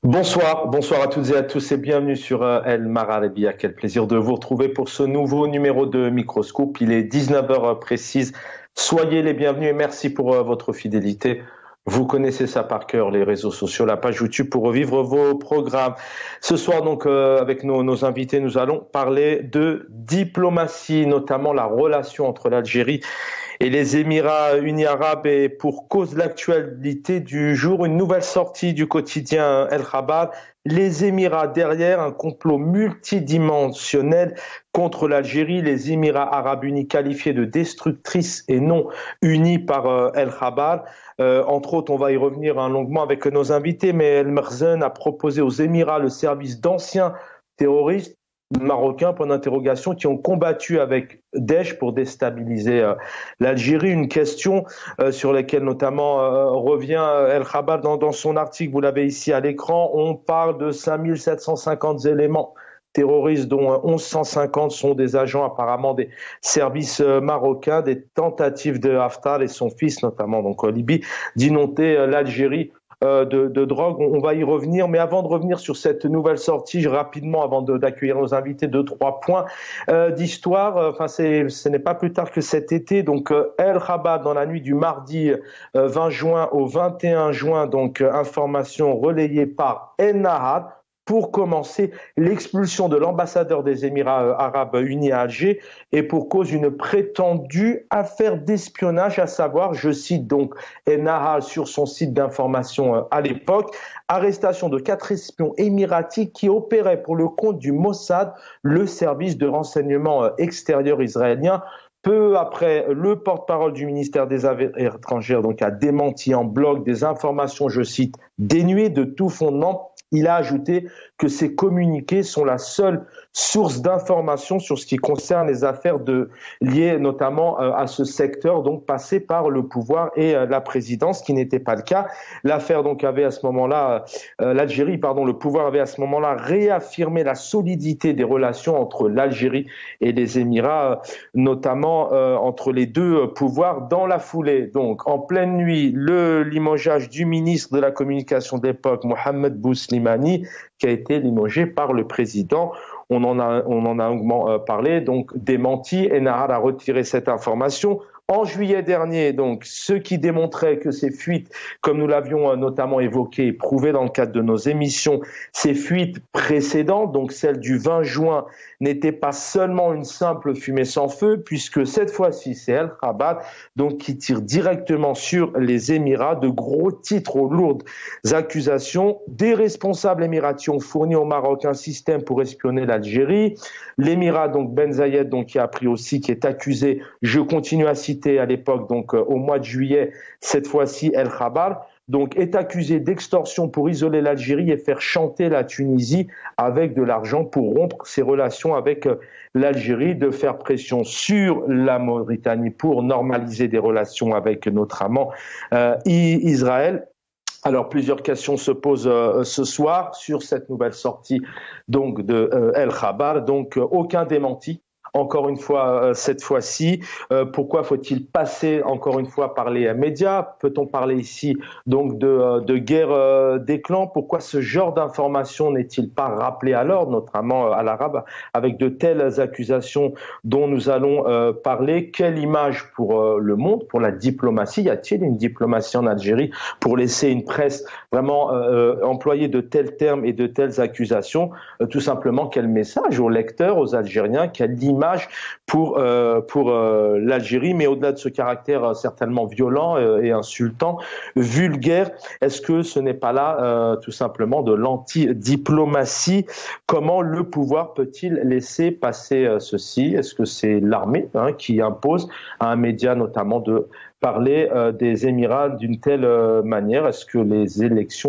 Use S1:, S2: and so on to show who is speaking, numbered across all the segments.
S1: Bonsoir à toutes et à tous et bienvenue sur El Mararabia. Quel plaisir de vous retrouver pour ce nouveau numéro de Microscope. Il est 19 heures précises. Soyez les bienvenus et merci pour votre fidélité. Vous connaissez ça par cœur, les réseaux sociaux, la page YouTube pour revivre vos programmes. Ce soir, donc, avec nos invités, nous allons parler de diplomatie, notamment la relation entre l'Algérie et les Émirats unis arabes. Et pour cause de l'actualité du jour, une nouvelle sortie du quotidien El Khabar. Les Émirats derrière, un complot multidimensionnel contre l'Algérie. Les Émirats arabes unis qualifiés de destructrices et non unis par El Khabar. Entre autres, on va y revenir longuement avec nos invités, mais El Merzen a proposé aux Émirats le service d'anciens terroristes marocains, point d'interrogation, qui ont combattu avec Daesh pour déstabiliser l'Algérie. Une question sur laquelle notamment revient El Khabar dans son article, vous l'avez ici à l'écran. On parle de 5750 éléments terroristes, dont 1150 sont des agents apparemment des services marocains, des tentatives de Haftar et son fils, notamment donc en Libye, d'inonder l'Algérie de drogue. On va y revenir, mais avant de revenir sur cette nouvelle sortie, rapidement, avant d'accueillir nos invités, 2-3 points d'histoire. Enfin, ce n'est pas plus tard que cet été. Donc, El Khabar, dans la nuit du mardi 20 juin au 21 juin, donc information relayée par Ennahad. Pour commencer, l'expulsion de l'ambassadeur des Émirats arabes unis à Alger et pour cause d'une prétendue affaire d'espionnage, à savoir, je cite donc Ennahad sur son site d'information à l'époque, arrestation de 4 espions émiratis qui opéraient pour le compte du Mossad, le service de renseignement extérieur israélien. Peu après, le porte-parole du ministère des Affaires étrangères donc, a démenti en bloc des informations, je cite, dénuées de tout fondement. Il a ajouté que ces communiqués sont la seule source d'information sur ce qui concerne les affaires liées notamment à ce secteur, donc passé par le pouvoir et la présidence, ce qui n'était pas le cas. L'affaire donc avait à ce moment-là, le pouvoir avait à ce moment-là réaffirmé la solidité des relations entre l'Algérie et les Émirats, notamment entre les deux pouvoirs dans la foulée. Donc en pleine nuit, le limogeage du ministre de la communication de l'époque, Mohamed Bouslimani, qui a été limogé par le président. On en a longuement parlé, donc démenti. Ennahad a retiré cette information. En juillet dernier, donc, ce qui démontrait que ces fuites, comme nous l'avions notamment évoqué et prouvé dans le cadre de nos émissions, ces fuites précédentes, donc celle du 20 juin, n'étaient pas seulement une simple fumée sans feu, puisque cette fois-ci, c'est El Khabar, donc, qui tire directement sur les Émirats, de gros titres aux lourdes accusations. Des responsables émiratis ont fourni au Maroc un système pour espionner l'Algérie. L'Émirat, donc, Ben Zayed, donc, qui a appris aussi, qui est accusé, je continue à citer, à l'époque, donc au mois de juillet, cette fois-ci El Khabar, donc est accusé d'extorsion pour isoler l'Algérie et faire chanter la Tunisie avec de l'argent pour rompre ses relations avec l'Algérie, de faire pression sur la Mauritanie pour normaliser des relations avec notre amant Israël. Alors, plusieurs questions se posent ce soir sur cette nouvelle sortie donc de El Khabar. Donc, aucun démenti. Encore une fois, cette fois-ci, pourquoi faut-il passer encore une fois par les médias? Peut-on parler ici donc de guerre des clans? Pourquoi ce genre d'information n'est-il pas rappelé à l'ordre, notamment à l'arabe, avec de telles accusations dont nous allons parler? Quelle image pour le monde, pour la diplomatie? Y a-t-il une diplomatie en Algérie pour laisser une presse vraiment employer de tels termes et de telles accusations? Tout simplement, quel message aux lecteurs, aux Algériens? Quelle image pour l'Algérie, mais au-delà de ce caractère certainement violent et insultant, vulgaire, est-ce que ce n'est pas là tout simplement de l'anti-diplomatie? Comment le pouvoir peut-il laisser passer ceci? Est-ce que c'est l'armée qui impose à un média notamment de parler des Émirats d'une telle manière? Est-ce que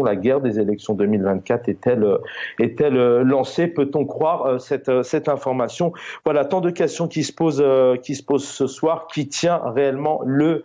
S1: la guerre des élections 2024 est-elle lancée? Peut-on croire cette information? Voilà, tant de questions qui se posent ce soir. Qui tient réellement le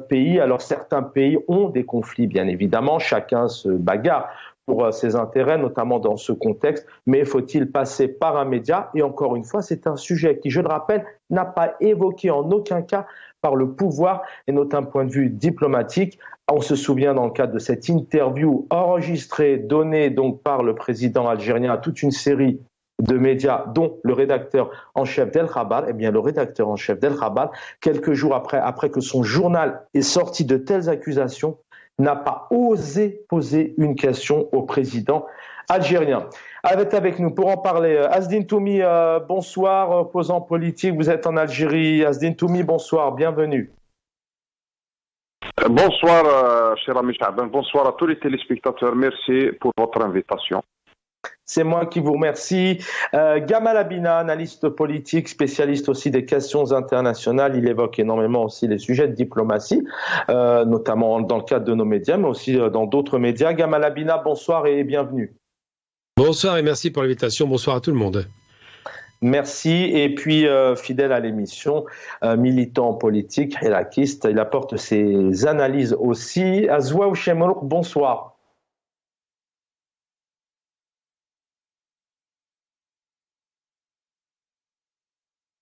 S1: pays? Alors certains pays ont des conflits, bien évidemment, chacun se bagarre pour ses intérêts, notamment dans ce contexte, mais faut-il passer par un média? Et encore une fois, c'est un sujet qui, je le rappelle, n'a pas évoqué en aucun cas par le pouvoir, et notamment d'un point de vue diplomatique. On se souvient dans le cadre de cette interview enregistrée, donnée donc par le président algérien à toute une série de médias, dont le rédacteur en chef d'El Khabar, eh bien le rédacteur en chef d'El Khabar, quelques jours après que son journal ait sorti de telles accusations, n'a pas osé poser une question au président algérien. Avec nous pour en parler, Azdine Toumi, bonsoir, opposant politique, vous êtes en Algérie. Azdine Toumi, bonsoir, bienvenue.
S2: Bonsoir, cher ami Chaban, bonsoir à tous les téléspectateurs, merci pour votre invitation.
S1: C'est moi qui vous remercie. Gamal Abina, analyste politique, spécialiste aussi des questions internationales. Il évoque énormément aussi les sujets de diplomatie, notamment dans le cadre de nos médias, mais aussi dans d'autres médias. Gamal Abina, bonsoir et bienvenue.
S3: Bonsoir et merci pour l'invitation. Bonsoir à tout le monde.
S1: Merci. Et puis, fidèle à l'émission, militant politique, hirakiste, il apporte ses analyses aussi. Azwa Ouchemrouk, bonsoir.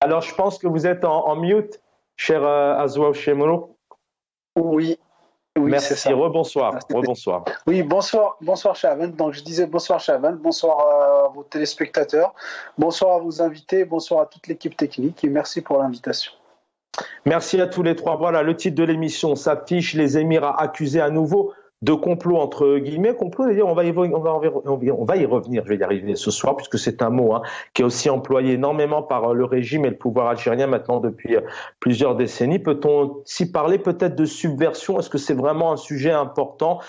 S1: Alors, je pense que vous êtes en mute, cher Azwa Ouchemrouk.
S4: Oui,
S1: merci, c'est ça. Rebonsoir.
S4: Oui, bonsoir Chavan. Donc je disais bonsoir Chavan, bonsoir à vos téléspectateurs, bonsoir à vos invités, bonsoir à toute l'équipe technique et merci pour l'invitation.
S1: Merci à tous les trois. Voilà, le titre de l'émission s'affiche, les Émirats accusés à nouveau de complot entre guillemets. Complot, d'ailleurs, on va y revenir, je vais y arriver ce soir, puisque c'est un mot qui est aussi employé énormément par le régime et le pouvoir algérien maintenant depuis plusieurs décennies. Peut-on s'y parler peut-être de subversion? Est-ce que c'est vraiment un sujet important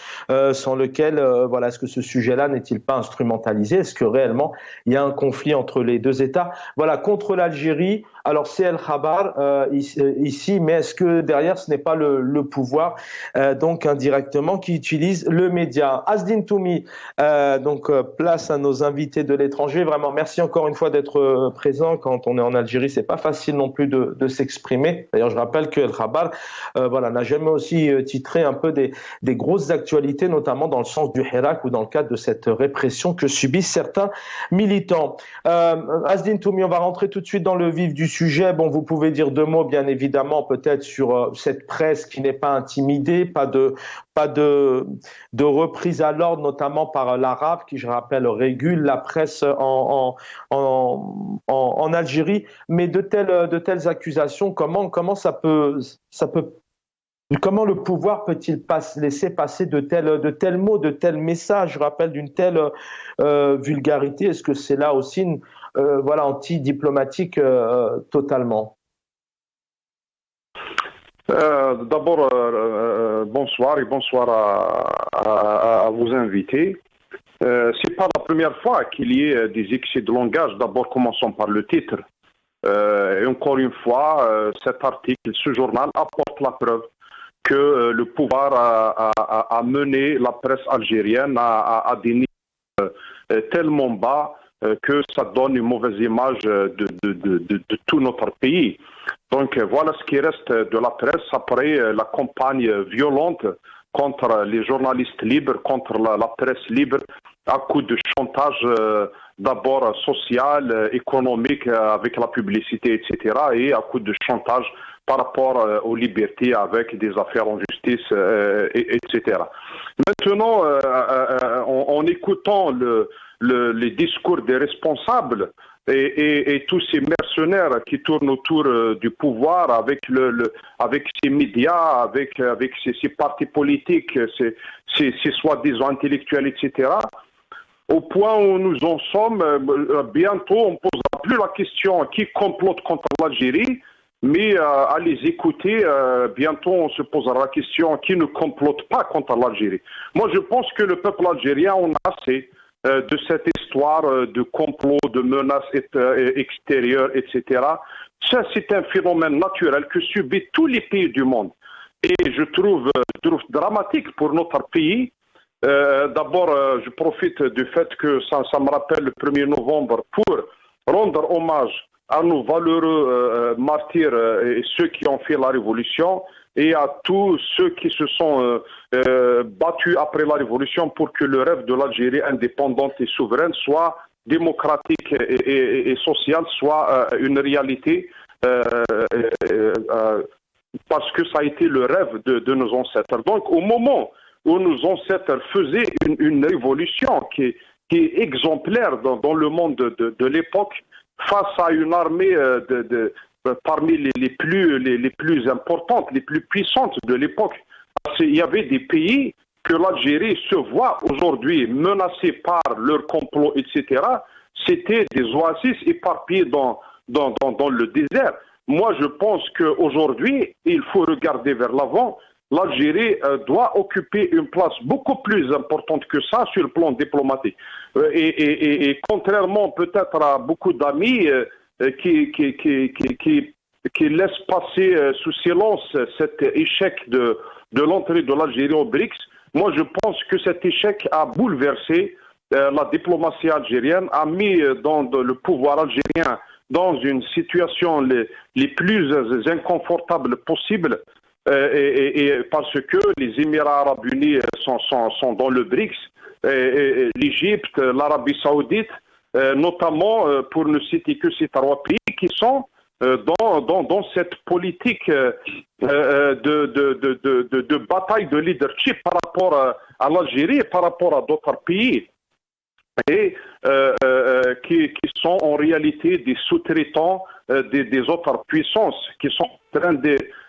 S1: sans lequel, est-ce que ce sujet-là n'est-il pas instrumentalisé? Est-ce que réellement il y a un conflit entre les deux États? Voilà, contre l'Algérie. Alors c'est El Khabar ici, mais est-ce que derrière ce n'est pas le pouvoir donc indirectement qui utilise le média? Azdine Toumi, place à nos invités de l'étranger. Vraiment, merci encore une fois d'être présent. Quand on est en Algérie, c'est pas facile non plus de s'exprimer. D'ailleurs, je rappelle que El Khabar, n'a jamais aussi titré un peu des grosses actualités, notamment dans le sens du Hirak ou dans le cadre de cette répression que subissent certains militants. Azdine Toumi, on va rentrer tout de suite dans le vif du sujet. Bon, vous pouvez dire deux mots, bien évidemment, peut-être sur cette presse qui n'est pas intimidée, pas de reprise à l'ordre, notamment par l'arabe, qui, je rappelle, régule la presse en Algérie. Mais de telles accusations, comment le pouvoir peut-il laisser passer de tels mots, de tels messages, je rappelle, d'une telle vulgarité? Est-ce que c'est là aussi anti-diplomatique totalement?
S2: D'abord, bonsoir et bonsoir à vos invités. C'est pas la première fois qu'il y ait des excès de langage. D'abord, commençons par le titre. Et encore une fois, cet article, ce journal apporte la preuve que le pouvoir a mené la presse algérienne à des niveaux tellement bas que ça donne une mauvaise image de tout notre pays. Donc voilà ce qui reste de la presse après la campagne violente contre les journalistes libres, contre la presse libre, à coup de chantage d'abord social, économique avec la publicité, etc. et à coup de chantage par rapport aux libertés avec des affaires en justice, etc. Maintenant, en écoutant les discours des responsables et tous ces mercenaires qui tournent autour du pouvoir avec ces médias, avec ces partis politiques, ces soi-disant intellectuels, etc., au point où nous en sommes, bientôt on ne posera plus la question qui complote contre l'Algérie, mais à les écouter, bientôt on se posera la question qui ne complote pas contre l'Algérie. Moi je pense que le peuple algérien en a assez de cette histoire de complot, de menaces extérieures, etc. Ça c'est un phénomène naturel que subissent tous les pays du monde. Et je trouve dramatique pour notre pays. D'abord, je profite du fait que ça me rappelle le 1er novembre pour rendre hommage à nos valeureux martyrs et ceux qui ont fait la révolution et à tous ceux qui se sont battus après la révolution pour que le rêve de l'Algérie indépendante et souveraine soit démocratique et sociale, soit une réalité parce que ça a été le rêve de nos ancêtres. Donc au moment où nos ancêtres faisaient une révolution qui est exemplaire dans le monde de l'époque, face à une armée parmi les plus importantes, les plus puissantes de l'époque. Il y avait des pays que l'Algérie se voit aujourd'hui menacée par leur complot, etc. C'était des oasis éparpillées dans le désert. Moi, je pense qu'aujourd'hui, il faut regarder vers l'avant. L'Algérie doit occuper une place beaucoup plus importante que ça sur le plan diplomatique. Et contrairement peut-être à beaucoup d'amis qui laissent passer sous silence cet échec de l'entrée de l'Algérie au BRICS, moi je pense que cet échec a bouleversé la diplomatie algérienne, a mis le pouvoir algérien dans une situation les plus inconfortables possibles. Et parce que les Émirats arabes unis sont dans le BRICS, l'Égypte, l'Arabie saoudite, notamment pour ne citer que ces trois pays qui sont dans cette politique de bataille de leadership par rapport à l'Algérie et par rapport à d'autres pays. Et qui sont en réalité des sous-traitants des autres puissances qui sont en train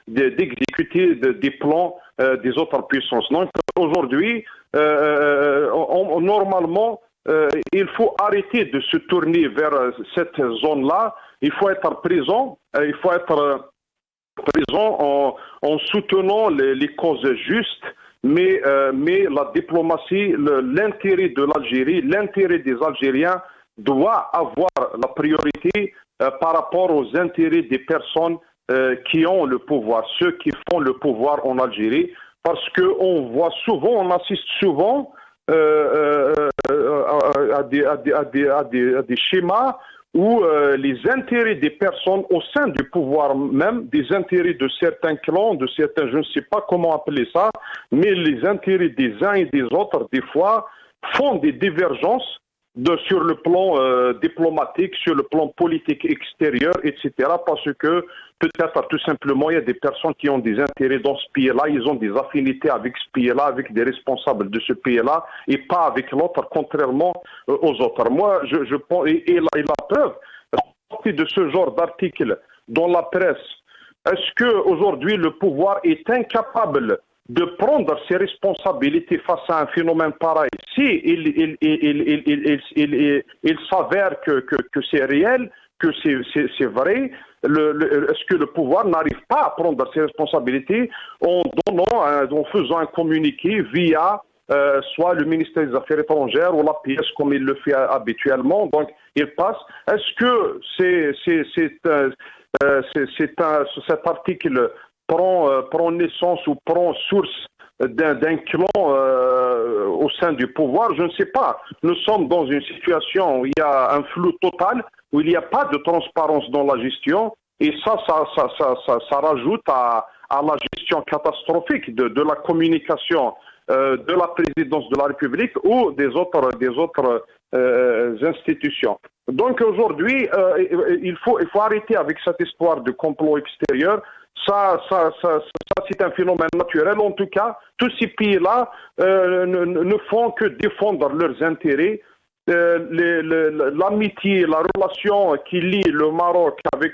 S2: d'exécuter des plans des autres puissances. Donc aujourd'hui, normalement, il faut arrêter de se tourner vers cette zone-là. Il faut être présent, en soutenant les causes justes. Mais la diplomatie, l'intérêt de l'Algérie, l'intérêt des Algériens doit avoir la priorité par rapport aux intérêts des personnes qui ont le pouvoir, ceux qui font le pouvoir en Algérie, parce qu'on voit souvent, on assiste souvent à des schémas où les intérêts des personnes au sein du pouvoir même, des intérêts de certains clans, de certains, je ne sais pas comment appeler ça, mais les intérêts des uns et des autres, des fois, font des divergences sur le plan diplomatique, sur le plan politique extérieur, etc. Parce que peut-être tout simplement, il y a des personnes qui ont des intérêts dans ce pays-là, ils ont des affinités avec ce pays-là, avec des responsables de ce pays-là, et pas avec l'autre, contrairement aux autres. Moi, je pense, et la preuve, de ce genre d'article dans la presse, est-ce qu'aujourd'hui le pouvoir est incapable de prendre ses responsabilités face à un phénomène pareil? Si il s'avère que c'est réel, que c'est vrai, est-ce que le pouvoir n'arrive pas à prendre ses responsabilités en faisant un communiqué via soit le ministère des Affaires étrangères ou l'APS comme il le fait habituellement, donc il passe. Est-ce que cet article prend naissance ou prend source d'un clan au sein du pouvoir? Je ne sais pas. Nous sommes dans une situation où il y a un flou total, où il n'y a pas de transparence dans la gestion, et ça rajoute à la gestion catastrophique de la communication de la présidence de la République ou des autres institutions. Donc aujourd'hui, il faut arrêter avec cet espoir de complot extérieur. Ça c'est un phénomène naturel. En tout cas, tous ces pays-là ne font que défendre leurs intérêts. L'amitié, la relation qui lie le Maroc avec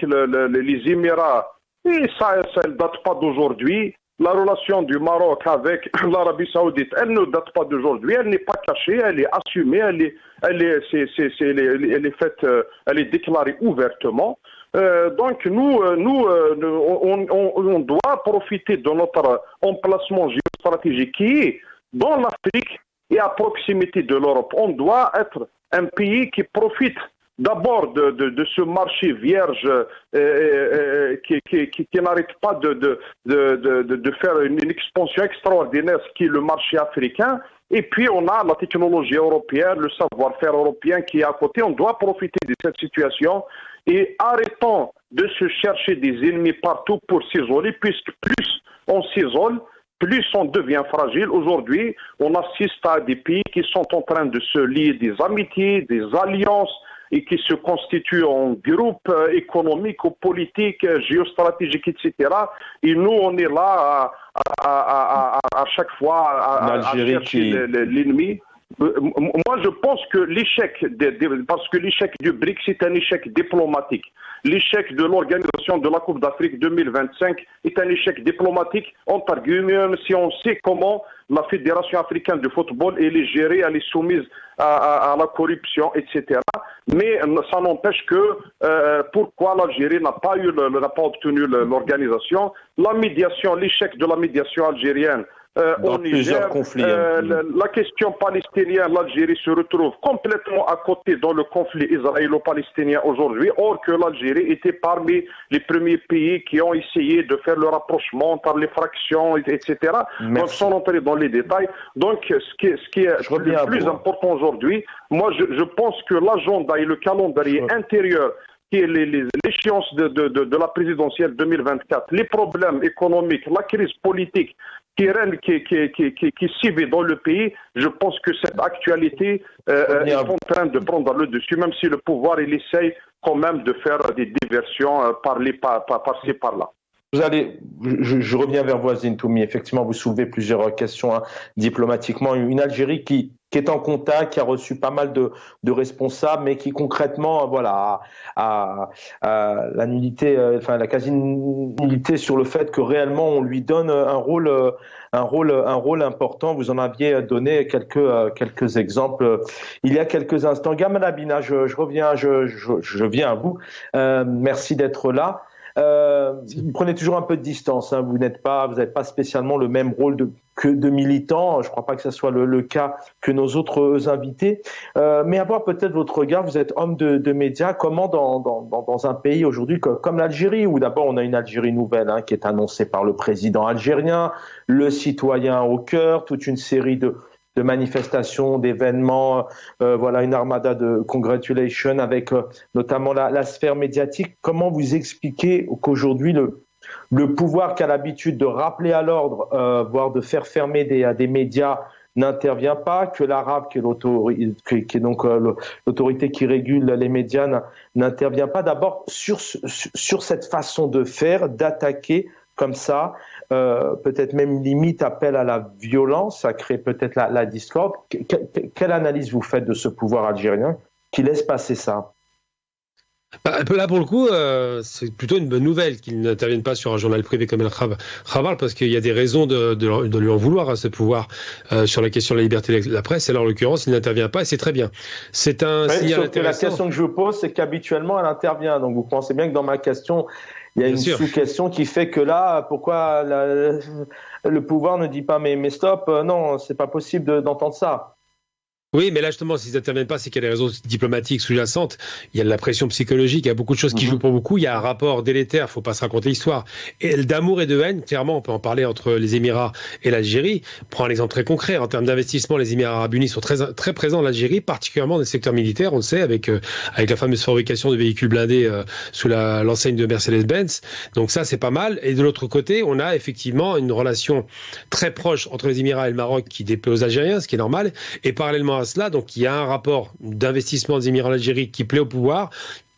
S2: les Émirats, et ça ne date pas d'aujourd'hui. La relation du Maroc avec l'Arabie Saoudite, elle ne date pas d'aujourd'hui, elle n'est pas cachée, elle est assumée, elle est faite, elle est déclarée ouvertement. Donc on doit profiter de notre emplacement géostratégique qui est dans l'Afrique et à proximité de l'Europe. On doit être un pays qui profite d'abord de ce marché vierge qui n'arrête pas de faire une expansion extraordinaire, ce qui est le marché africain. Et puis on a la technologie européenne, le savoir-faire européen qui est à côté. On doit profiter de cette situation et arrêtons de se chercher des ennemis partout pour s'isoler, puisque plus on s'isole, plus on devient fragile. Aujourd'hui, on assiste à des pays qui sont en train de se lier des amitiés, des alliances, et qui se constituent en groupes économiques ou politiques, géostratégiques, etc. Et nous, on est là à chaque fois à chercher l'ennemi. Moi, je pense que l'échec, parce que l'échec du BRICS, c'est un échec diplomatique. L'échec de l'organisation de la Coupe d'Afrique 2025 est un échec diplomatique, entre guillemets, si on sait comment la Fédération africaine de football elle est gérée, elle est soumise à la corruption, etc. Mais ça n'empêche que pourquoi l'Algérie n'a pas obtenu l'organisation. La médiation, l'échec de la médiation algérienne
S1: dans plusieurs conflits.
S2: La question palestinienne, l'Algérie se retrouve complètement à côté dans le conflit israélo-palestinien aujourd'hui, or que l'Algérie était parmi les premiers pays qui ont essayé de faire le rapprochement par les fractions, etc. Merci. Donc sans entrer dans les détails. Donc ce qui est le plus important aujourd'hui, moi je pense que l'agenda et le calendrier intérieur qui est l'échéance de la présidentielle 2024, les problèmes économiques, la crise politique qui sévit dans le pays, je pense que cette actualité est en train de prendre le dessus, même si le pouvoir il essaye quand même de faire des diversions par-ci par-là.
S1: Je reviens vers vous, Azine Toumi. Effectivement, vous soulevez plusieurs questions diplomatiquement. Une Algérie qui est en contact, qui a reçu pas mal de responsables, mais qui concrètement, voilà, a la nullité, la quasi-nullité sur le fait que réellement on lui donne un rôle important. Vous en aviez donné quelques exemples il y a quelques instants. Gamal Abina, je viens à vous. Merci d'être là. Vous prenez toujours un peu de distance, hein. Vous n'avez pas spécialement le même rôle que de militant. Je ne crois pas que ce soit le cas que nos autres invités. Mais avoir peut-être votre regard, vous êtes homme de médias, comment dans un pays aujourd'hui comme l'Algérie, où d'abord on a une Algérie nouvelle qui est annoncée par le président algérien, le citoyen au cœur, toute une série de manifestations, d'événements, une armada de congratulations avec notamment la sphère médiatique. Comment vous expliquez qu'aujourd'hui le pouvoir qui a l'habitude de rappeler à l'ordre, voire de faire fermer des médias, n'intervient pas, que l'arabe, qui est donc l'autorité qui régule les médias, n'intervient pas d'abord sur cette façon de faire, d'attaquer comme ça, peut-être même limite appel à la violence, ça crée peut-être la discorde. Quelle analyse vous faites de ce pouvoir algérien qui laisse passer ça ?
S3: Là, pour le coup, c'est plutôt une bonne nouvelle qu'il n'intervienne pas sur un journal privé comme El Khabar, parce qu'il y a des raisons de lui en vouloir à ce pouvoir sur la question de la liberté de la presse. Et là, en l'occurrence, il n'intervient pas et c'est très bien. C'est un signal intéressant. La question que je vous pose, c'est qu'habituellement, elle intervient. Donc, vous pensez bien que dans ma question, il y a une sous-question qui fait que là, pourquoi le pouvoir ne dit pas mais stop, non, c'est pas possible d'entendre ça. Oui, mais là, justement, s'ils n'interviennent pas, c'est qu'il y a des raisons diplomatiques sous-jacentes. Il y a de la pression psychologique, il y a beaucoup de choses qui jouent pour beaucoup. Il y a un rapport délétère, il ne faut pas se raconter l'histoire. Et d'amour et de haine, clairement, on peut en parler entre les Émirats et l'Algérie. Prends un exemple très concret. En termes d'investissement, les Émirats arabes unis sont très, très présents en Algérie, particulièrement dans le secteur militaire, on le sait, avec la fameuse fabrication de véhicules blindés sous l'enseigne de Mercedes-Benz. Donc ça, c'est pas mal. Et de l'autre côté, on a effectivement une relation très proche entre les Émirats et le Maroc qui déplaît aux Algériens, ce qui est normal. Et parallèlement à cela, donc il y a un rapport d'investissement des Émirats en Algérie qui plaît au pouvoir.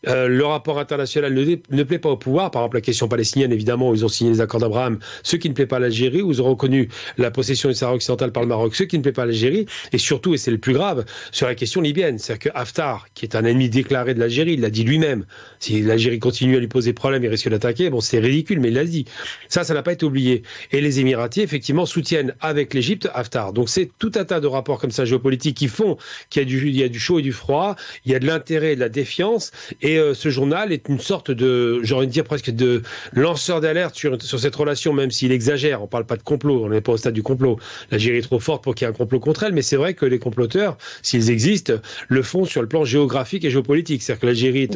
S3: Le rapport international ne plaît pas au pouvoir. Par exemple, la question palestinienne, évidemment, où ils ont signé les accords d'Abraham, ce qui ne plaît pas à l'Algérie, où ils ont reconnu la possession du Sahara occidental par le Maroc, ce qui ne plaît pas à l'Algérie, et surtout, et c'est le plus grave, sur la question libyenne. C'est-à-dire que Haftar, qui est un ennemi déclaré de l'Algérie, il l'a dit lui-même. Si l'Algérie continue à lui poser problème et risque d'attaquer, bon, c'est ridicule, mais il l'a dit. Ça n'a pas été oublié. Et les Émiratis, effectivement, soutiennent avec l'Égypte Haftar. Donc c'est tout un tas de rapports comme ça géopolitiques qui font qu'il y a du chaud et du froid, il y a de l'intérêt et de la défiance, et Et ce journal est une sorte de, j'ai envie de dire presque de lanceur d'alerte sur cette relation, même s'il exagère. On ne parle pas de complot, on n'est pas au stade du complot. L'Algérie est trop forte pour qu'il y ait un complot contre elle, mais c'est vrai que les comploteurs, s'ils existent, le font sur le plan géographique et géopolitique. C'est-à-dire que l'Algérie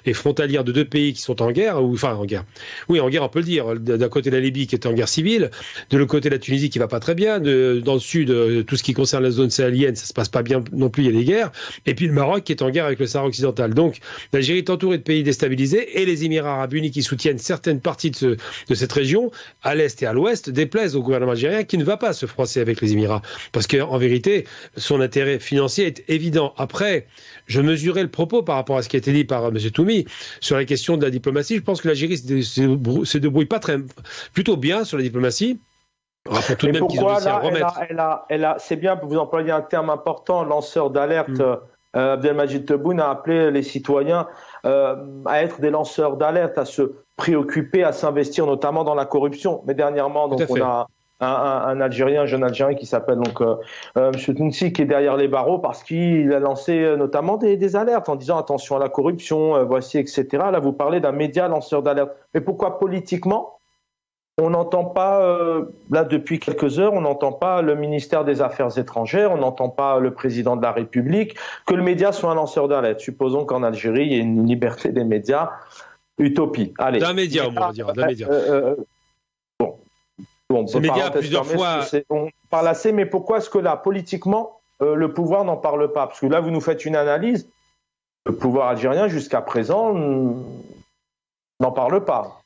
S3: est frontalière de deux pays qui sont en guerre, en guerre. Oui, en guerre, on peut le dire. D'un côté, la Libye qui est en guerre civile, de l'autre côté, la Tunisie qui va pas très bien, dans le sud, tout ce qui concerne la zone sahélienne, ça se passe pas bien non plus, il y a des guerres, et puis le Maroc qui est en guerre avec le Sahara occidental. Donc, l'Algérie est entourée de pays déstabilisés, et les Émirats arabes unis qui soutiennent certaines parties de cette région, à l'est et à l'ouest, déplaisent au gouvernement algérien qui ne va pas se froisser avec les Émirats. Parce qu'en vérité, son intérêt financier est évident. Après, je mesurais le propos par rapport à ce qui a été dit par M. Toumi sur la question de la diplomatie. Je pense que l'Algérie se débrouille plutôt bien sur la diplomatie.
S1: Mais tout de même pourquoi là, c'est bien, vous employez un terme important, lanceur d'alerte. Abdelmadjid Tebboune a appelé les citoyens à être des lanceurs d'alerte, à se préoccuper, à s'investir notamment dans la corruption. Mais dernièrement, donc, on a un Algérien, un jeune Algérien qui s'appelle donc M. Tounsi, qui est derrière les barreaux parce qu'il a lancé notamment des alertes en disant attention à la corruption, voici, etc. Là, vous parlez d'un média lanceur d'alerte. Mais pourquoi politiquement on n'entend pas, là depuis quelques heures, on n'entend pas le ministère des Affaires étrangères, on n'entend pas le président de la République, que le média soit un lanceur d'alerte. Supposons qu'en Algérie, il y ait une liberté des médias. Utopie. Allez.
S3: D'un média, on va dire. D'un média.
S1: Bon,
S3: ce média a plusieurs fois...
S1: On parle assez, mais pourquoi est-ce que là, politiquement, le pouvoir n'en parle pas? Parce que là, vous nous faites une analyse. Le pouvoir algérien, jusqu'à présent, n'en parle pas.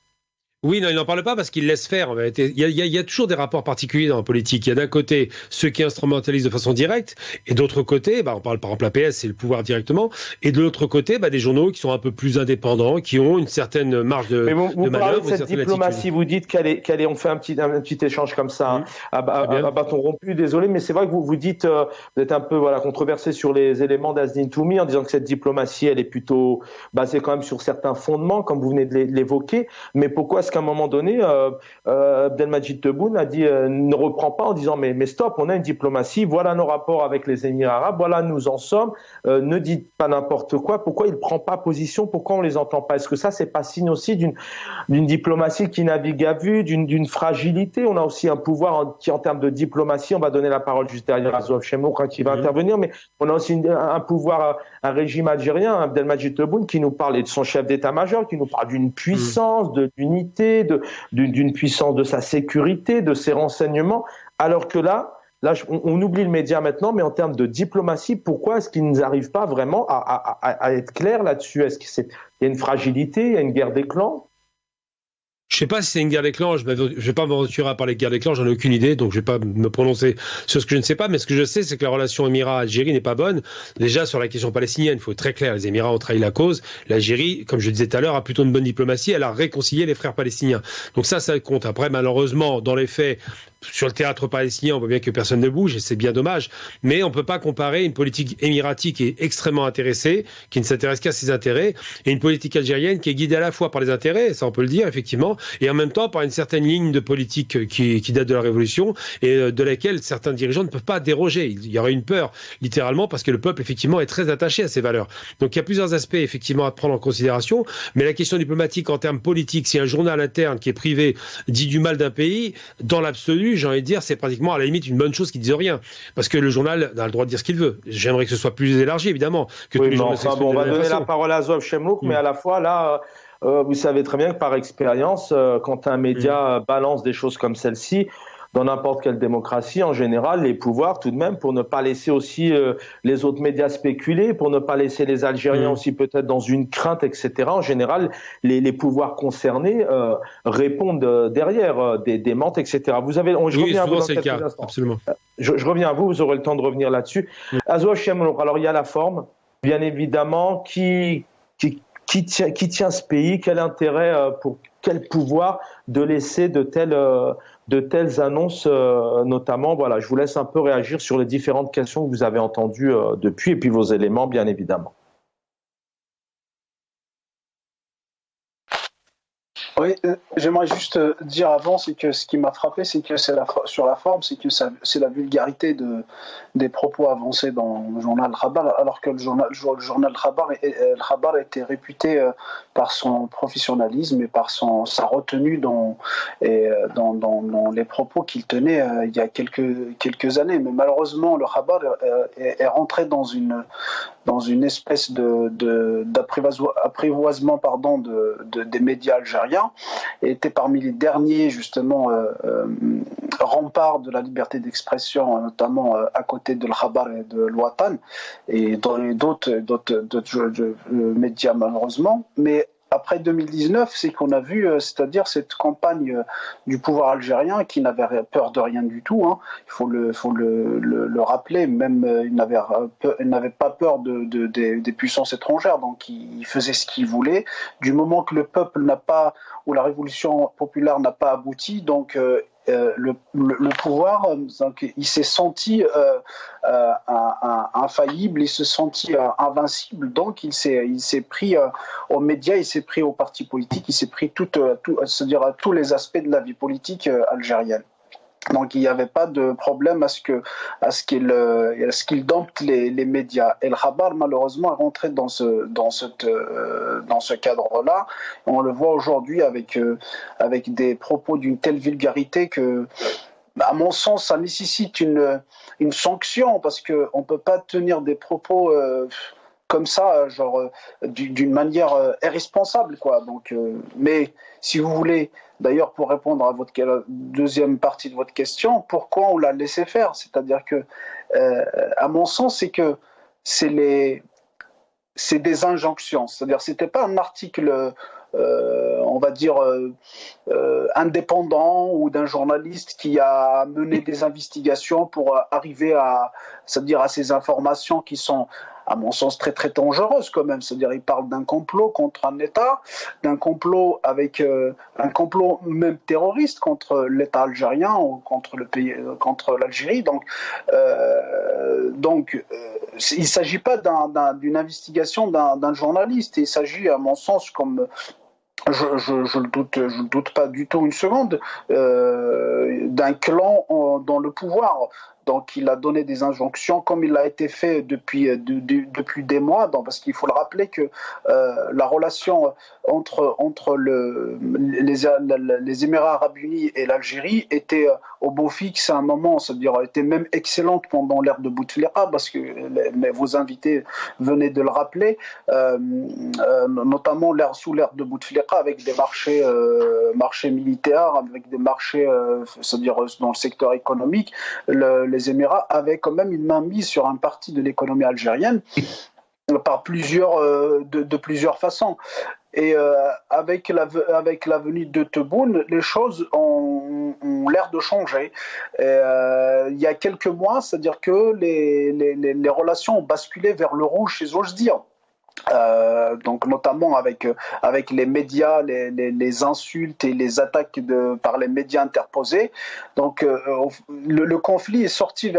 S3: Oui, non, il n'en parle pas parce qu'il laisse faire. En vérité. Il y a toujours des rapports particuliers dans la politique. Il y a d'un côté ceux qui instrumentalisent de façon directe, et d'autre côté, on parle par exemple l'APS, c'est le pouvoir directement, et de l'autre côté, des journaux qui sont un peu plus indépendants, qui ont une certaine marge de manœuvre.
S1: Vous parlez de cette diplomatie, vous dites qu'elle est, on fait un petit échange comme ça, à bâton rompu, désolé, mais c'est vrai que vous dites, vous êtes un peu controversé sur les éléments d'Azdine Toumi en disant que cette diplomatie, elle est plutôt basée quand même sur certains fondements, comme vous venez de l'évoquer, mais pourquoi est-ce qu'à un moment donné, Abdelmadjid Tebboune a dit ne reprend pas en disant mais stop, on a une diplomatie, voilà nos rapports avec les Émirats arabes, voilà nous en sommes, ne dites pas n'importe quoi. Pourquoi il ne prend pas position? Pourquoi on ne les entend pas? Est-ce que ça, c'est pas signe aussi d'une diplomatie qui navigue à vue, d'une fragilité? On a aussi un pouvoir qui, en termes de diplomatie, on va donner la parole juste derrière Azouaf Chemnouk qui va intervenir, mais on a aussi un pouvoir, un régime algérien, Abdelmadjid Tebboune, qui nous parle de son chef d'état-major, qui nous parle d'une puissance, d'unité, d'une puissance de sa sécurité, de ses renseignements, alors que là on oublie le média maintenant, mais en termes de diplomatie, pourquoi est-ce qu'ils n'arrivent pas vraiment à être clairs là-dessus? Est-ce qu'il y a une fragilité, il y a une guerre des clans?
S3: Je ne sais pas si c'est une guerre des clans, je ne vais pas m'aventurer à parler de guerre des clans, j'en ai aucune idée, donc je ne vais pas me prononcer sur ce que je ne sais pas, mais ce que je sais, c'est que la relation Émirats-Algérie n'est pas bonne. Déjà, sur la question palestinienne, il faut être très clair, les Émirats ont trahi la cause, l'Algérie, comme je le disais tout à l'heure, a plutôt une bonne diplomatie, elle a réconcilié les frères palestiniens. Donc ça compte. Après, malheureusement, dans les faits, sur le théâtre palestinien, on voit bien que personne ne bouge, et c'est bien dommage, mais on ne peut pas comparer une politique émiratique qui est extrêmement intéressée, qui ne s'intéresse qu'à ses intérêts, et une politique algérienne qui est guidée à la fois par les intérêts, ça on peut le dire, effectivement, et en même temps par une certaine ligne de politique qui date de la Révolution, et de laquelle certains dirigeants ne peuvent pas déroger. Il y aurait une peur, littéralement, parce que le peuple, effectivement, est très attaché à ces valeurs. Donc il y a plusieurs aspects, effectivement, à prendre en considération, mais la question diplomatique en termes politiques, si un journal interne qui est privé dit du mal d'un pays, dans l'absolu, j'ai envie de dire, c'est pratiquement à la limite une bonne chose qui ne dise rien. Parce que le journal a le droit de dire ce qu'il veut. J'aimerais que ce soit plus élargi, évidemment. Que tous les journaux
S1: on va donner la parole à Azouaf Chemnouk, mais à la fois, là, vous savez très bien que par expérience, quand un média balance des choses comme celle-ci, dans n'importe quelle démocratie, en général, les pouvoirs, tout de même, pour ne pas laisser aussi les autres médias spéculer, pour ne pas laisser les Algériens aussi peut-être dans une crainte, etc. En général, les pouvoirs concernés répondent derrière, démentent, etc. Je reviens à vous dans quelques instants.
S3: Absolument.
S1: Je reviens à vous, vous aurez le temps de revenir là-dessus. Azouaf Chemnouk, alors il y a la forme, bien évidemment, qui tient ce pays, quel intérêt pour quel pouvoir de laisser de telles annonces, notamment. Voilà, je vous laisse un peu réagir sur les différentes questions que vous avez entendues depuis, et puis vos éléments, bien évidemment.
S4: Oui, j'aimerais juste dire avant, c'est que ce qui m'a frappé, c'est que sur la forme, c'est que c'est la vulgarité des propos avancés dans le journal Khabar, alors que le journal Khabar était réputé par son professionnalisme et par sa retenue dans les propos qu'il tenait il y a quelques années. Mais malheureusement, le Khabar est rentré dans une espèce d'apprivoisement des médias algériens, et était parmi les derniers justement remparts de la liberté d'expression, notamment à côté de l'Khabar et de l'Ouatan et d'autres médias malheureusement. Mais après 2019, c'est qu'on a vu, c'est-à-dire cette campagne du pouvoir algérien qui n'avait peur de rien du tout. Hein. Il faut le rappeler. Même il n'avait pas peur des puissances étrangères. Donc il faisait ce qu'il voulait. Du moment que le peuple ou la révolution populaire n'a pas abouti, donc le pouvoir, donc, il s'est senti infaillible, il s'est senti invincible, donc il s'est pris aux médias, il s'est pris aux partis politiques, il s'est pris c'est-à-dire à tous les aspects de la vie politique algérienne. Donc il n'y avait pas de problème à ce qu'il dompte les médias. Et le Khabar, malheureusement, est rentré dans ce cadre-là. On le voit aujourd'hui avec des propos d'une telle vulgarité que, à mon sens, ça nécessite une sanction, parce qu'on ne peut pas tenir des propos comme ça, d'une manière irresponsable, quoi. Donc, mais si vous voulez, d'ailleurs, pour répondre à votre deuxième partie de votre question, pourquoi on l'a laissé faire ? C'est-à-dire que, à mon sens, c'est que c'est des injonctions. C'est-à-dire, c'était pas un article, on va dire, indépendant ou d'un journaliste qui a mené des investigations pour arriver à ces informations qui sont, à mon sens, très très dangereuse quand même. C'est-à-dire, il parle d'un complot contre un État, d'un complot avec un complot même terroriste contre l'État algérien ou contre l'Algérie. Donc, il ne s'agit pas d'une investigation d'un journaliste. Il s'agit, à mon sens, comme je le doute pas du tout une seconde, d'un clan dans le pouvoir. Donc il a donné des injonctions, comme il a été fait depuis des mois, parce qu'il faut le rappeler que la relation entre les Émirats arabes unis et l'Algérie était au beau fixe à un moment, c'est-à-dire était même excellente pendant l'ère de Bouteflika, parce que vos invités venaient de le rappeler, notamment sous l'ère de Bouteflika, avec des marchés militaires, avec des marchés, c'est-à-dire dans le secteur économique. Les Émirats avaient quand même une main mise sur une partie de l'économie algérienne de plusieurs façons. Et avec la venue de Tebboune, les choses ont l'air de changer. Il y a quelques mois, c'est-à-dire que les relations ont basculé vers le rouge, si j'ose dire. Donc notamment avec les médias, les insultes et les attaques par les médias interposés. Donc le conflit est sorti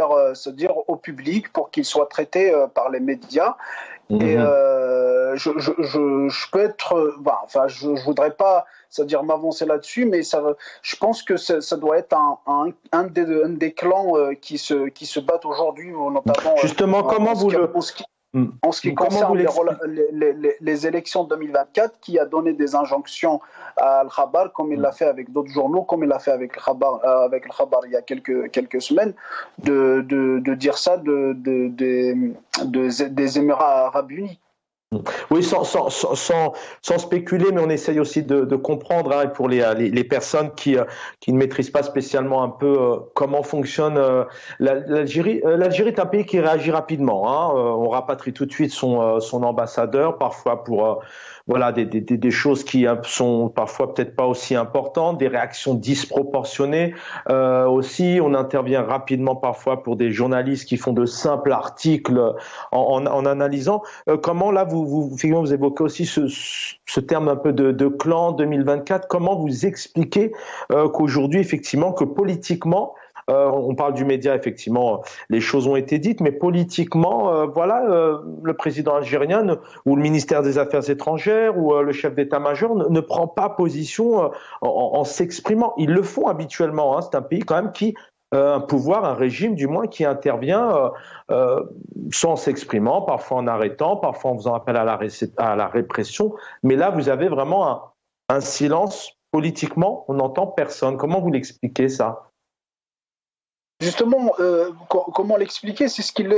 S4: au public pour qu'il soit traité par les médias. Et je peux être, je voudrais pas, c'est-à-dire m'avancer là-dessus, mais je pense que ça doit être un des clans qui se battent aujourd'hui, notamment.
S1: Justement, comment vous le
S4: En ce qui concerne les élections 2024, qui a donné des injonctions à Al-Khabar, comme il l'a fait avec d'autres journaux, comme il l'a fait avec le Khabar il y a quelques semaines, de dire ça des Émirats arabes unis.
S1: Oui, sans spéculer, mais on essaye aussi de comprendre, hein, pour les personnes qui ne maîtrisent pas spécialement un peu comment fonctionne l'Algérie. L'Algérie est un pays qui réagit rapidement, hein. On rapatrie tout de suite son ambassadeur, parfois pour des choses qui sont parfois peut-être pas aussi importantes, des réactions disproportionnées. Aussi, on intervient rapidement parfois pour des journalistes qui font de simples articles en analysant. Comment là vous évoquez aussi ce terme un peu de clan 2024. Comment vous expliquez qu'aujourd'hui, effectivement, que politiquement, On parle du média, effectivement, les choses ont été dites, mais politiquement, le président algérien ou le ministère des Affaires étrangères ou le chef d'état-major ne prend pas position en s'exprimant. Ils le font habituellement. C'est un pays quand même qui un pouvoir, un régime du moins qui intervient sans s'exprimant, parfois en arrêtant, parfois en faisant appel à la répression. Mais là, vous avez vraiment un silence politiquement, on n'entend personne. Comment vous l'expliquez ça ?
S4: Justement, comment l'expliquer ? C'est ce qu'il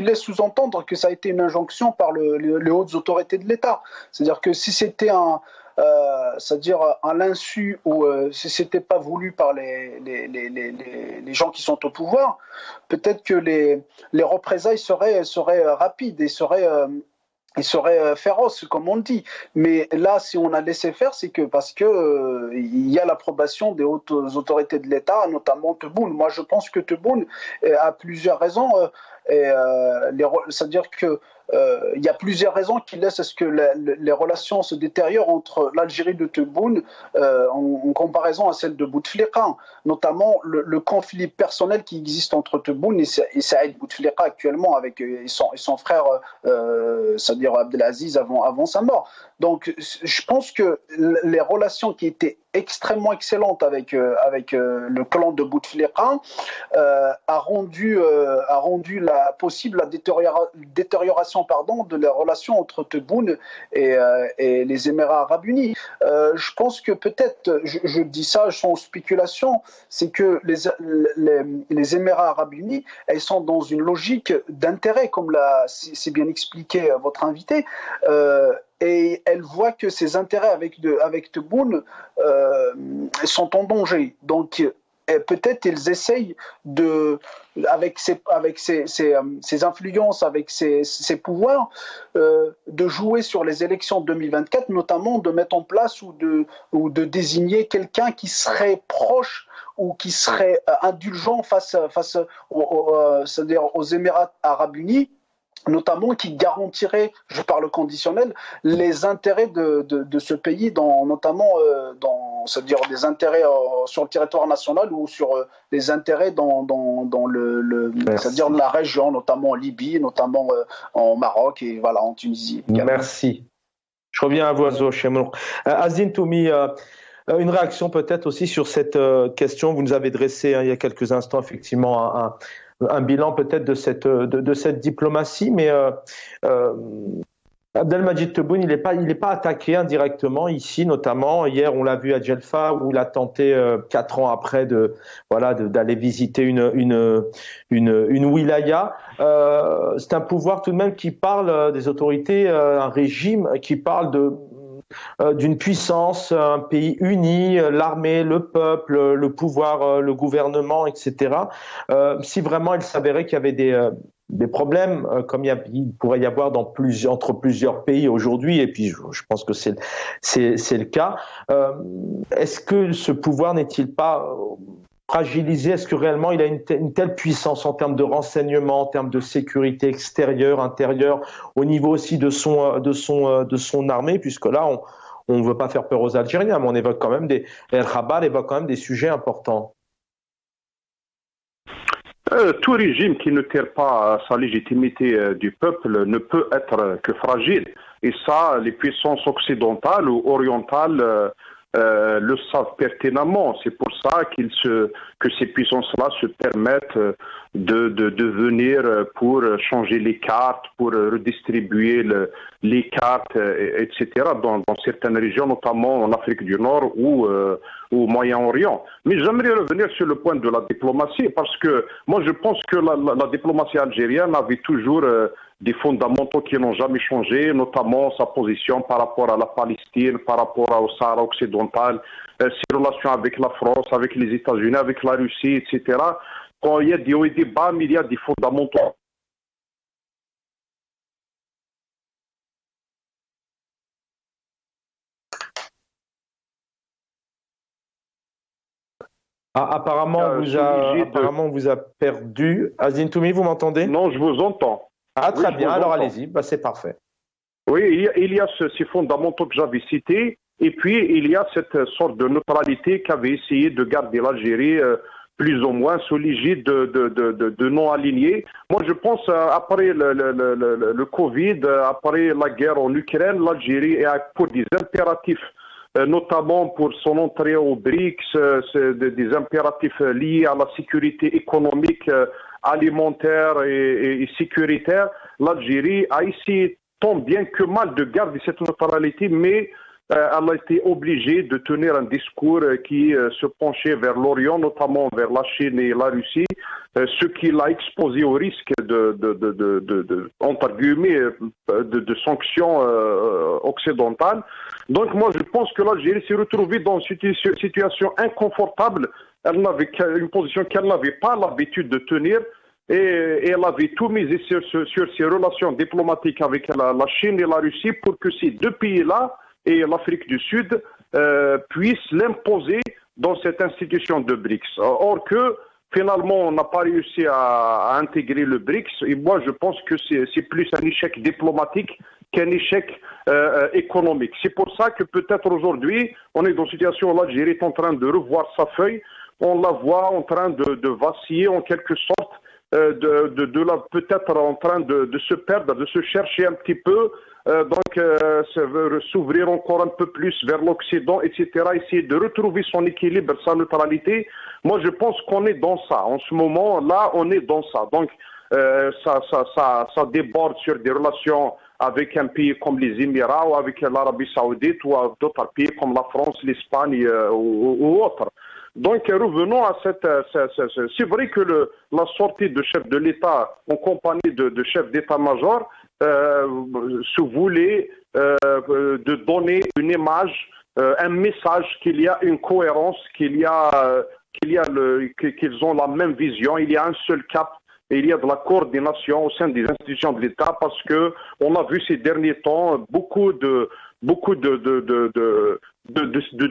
S4: laisse sous-entendre que ça a été une injonction par les hautes autorités de l'État. C'est-à-dire que si c'était c'est-à-dire à l'insu ou si c'était pas voulu par les gens qui sont au pouvoir, peut-être que les représailles seraient rapides et seraient féroces, comme on dit. Mais là, si on a laissé faire, c'est que parce que il y a l'approbation des hautes autorités de l'État, notamment Tebboune. Moi, je pense que Tebboune a plusieurs raisons. C'est-à-dire que il y a plusieurs raisons qui laissent à ce que les relations se détériorent entre l'Algérie de Tebboune en comparaison à celle de Bouteflika, notamment le conflit personnel qui existe entre Tebboune et Saïd Bouteflika actuellement avec son frère, c'est-à-dire Abdelaziz avant sa mort. Donc je pense que les relations qui étaient extrêmement excellentes avec le clan de Bouteflika a rendu possible la détérioration de les relations entre Tebboune et les Émirats arabes unis. Je pense que peut-être, je dis ça sans spéculation, c'est que les Émirats arabes unis, elles sont dans une logique d'intérêt, comme c'est bien expliqué votre invité, et elle voit que ses intérêts avec Tebboune sont en danger. Donc, peut-être ils essayent avec ses influences, avec ses pouvoirs, de jouer sur les élections de 2024, notamment de mettre en place ou de désigner quelqu'un qui serait proche ou qui serait indulgent face c'est-à-dire aux Émirats arabes unis, notamment qui garantirait, je parle conditionnel, les intérêts de ce pays, notamment c'est-à-dire des intérêts sur le territoire national ou sur les intérêts dans c'est-à-dire la région, notamment en Libye, notamment en Maroc et voilà, en Tunisie.
S1: Merci. Je reviens à vous, Chemour. Azine Toumi, une réaction peut-être aussi sur cette question. Vous nous avez dressé il y a quelques instants effectivement un bilan peut-être de cette diplomatie, mais Abdelmadjid Tebboune, il n'est pas attaqué indirectement ici, notamment hier on l'a vu à Djelfa où il a tenté 4 ans après d'aller visiter une wilaya. C'est un pouvoir tout de même qui parle des autorités, un régime qui parle d'une puissance, un pays uni, l'armée, le peuple, le pouvoir, le gouvernement, etc. Si vraiment il s'avérait qu'il y avait des problèmes, comme il pourrait y avoir entre plusieurs pays aujourd'hui, et puis je pense que c'est le cas, est-ce que ce pouvoir n'est-il pas fragilisé? Est-ce que réellement il a une telle puissance en termes de renseignement, en termes de sécurité extérieure, intérieure, au niveau aussi de son armée, puisque là on ne veut pas faire peur aux Algériens, mais on évoque quand même El Khabar évoque quand même des sujets importants.
S2: Tout régime qui ne tire pas sa légitimité du peuple ne peut être que fragile. Et ça, les puissances occidentales ou orientales le savent pertinemment. C'est pour ça que ces puissances-là se permettent de venir pour changer les cartes, pour redistribuer les cartes, etc. dans certaines régions, notamment en Afrique du Nord ou au Moyen-Orient. Mais j'aimerais revenir sur le point de la diplomatie, parce que moi je pense que la diplomatie algérienne avait toujours des fondamentaux qui n'ont jamais changé, notamment sa position par rapport à la Palestine, par rapport au Sahara occidental, ses relations avec la France, avec les États-Unis, avec la Russie, etc. Quand il y a des hauts et des bas, mais il y a des fondamentaux.
S1: Apparemment, on vous a perdu. Azine Toumi, vous m'entendez?
S2: Non, je vous entends.
S1: Ah, très bien, alors allez-y, c'est parfait.
S2: Oui, il y a ces fondamentaux que j'avais cités, et puis il y a cette sorte de neutralité qu'avait essayé de garder l'Algérie plus ou moins solides de non-alignés. Moi, je pense, après le Covid, après la guerre en Ukraine, l'Algérie est pour des impératifs, notamment pour son entrée au BRICS, des impératifs liés à la sécurité économique, alimentaire et sécuritaire. L'Algérie a ici tant bien que mal de garder cette neutralité, mais elle a été obligée de tenir un discours qui se penchait vers l'Orient, notamment vers la Chine et la Russie, ce qui l'a exposé au risque entre guillemets, de sanctions occidentales. Donc moi je pense que l'Algérie s'est retrouvée dans une situation inconfortable. Elle n'avait une position qu'elle n'avait pas l'habitude de tenir. Et elle avait tout misé sur ses relations diplomatiques avec la Chine et la Russie pour que ces deux pays-là et l'Afrique du Sud puissent l'imposer dans cette institution de BRICS. Or que finalement on n'a pas réussi à intégrer le BRICS, et moi je pense que c'est plus un échec diplomatique qu'un échec économique. C'est pour ça que peut-être aujourd'hui on est dans une situation où l'Algérie est en train de revoir sa feuille, on la voit en train de vaciller en quelque sorte, peut-être en train de se perdre, de se chercher un petit peu, ça veut s'ouvrir encore un peu plus vers l'Occident, etc., essayer de retrouver son équilibre, sa neutralité. Moi, je pense qu'on est dans ça. En ce moment-là, on est dans ça. Donc, ça déborde sur des relations avec un pays comme les Émirats ou avec l'Arabie Saoudite ou d'autres pays comme la France, l'Espagne ou autres. Donc revenons à c'est vrai que la sortie de chef de l'État en compagnie de chef d'état-major se voulait de donner une image, un message qu'il y a une cohérence, qu'ils ont la même vision, il y a un seul cap. Et il y a de la coordination au sein des institutions de l'État parce que on a vu ces derniers temps beaucoup de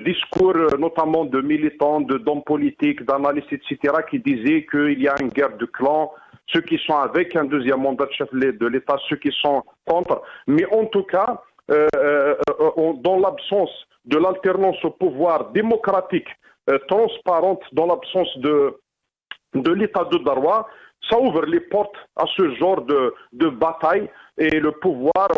S2: discours, notamment de militants, d'hommes politiques, d'analystes, etc., qui disaient qu'il y a une guerre de clans, ceux qui sont avec un deuxième mandat de chef de l'État, ceux qui sont contre. Mais en tout cas, dans l'absence de l'alternance au pouvoir démocratique, transparente, dans l'absence de l'État de droit, ça ouvre les portes à ce genre de bataille. Et le pouvoir,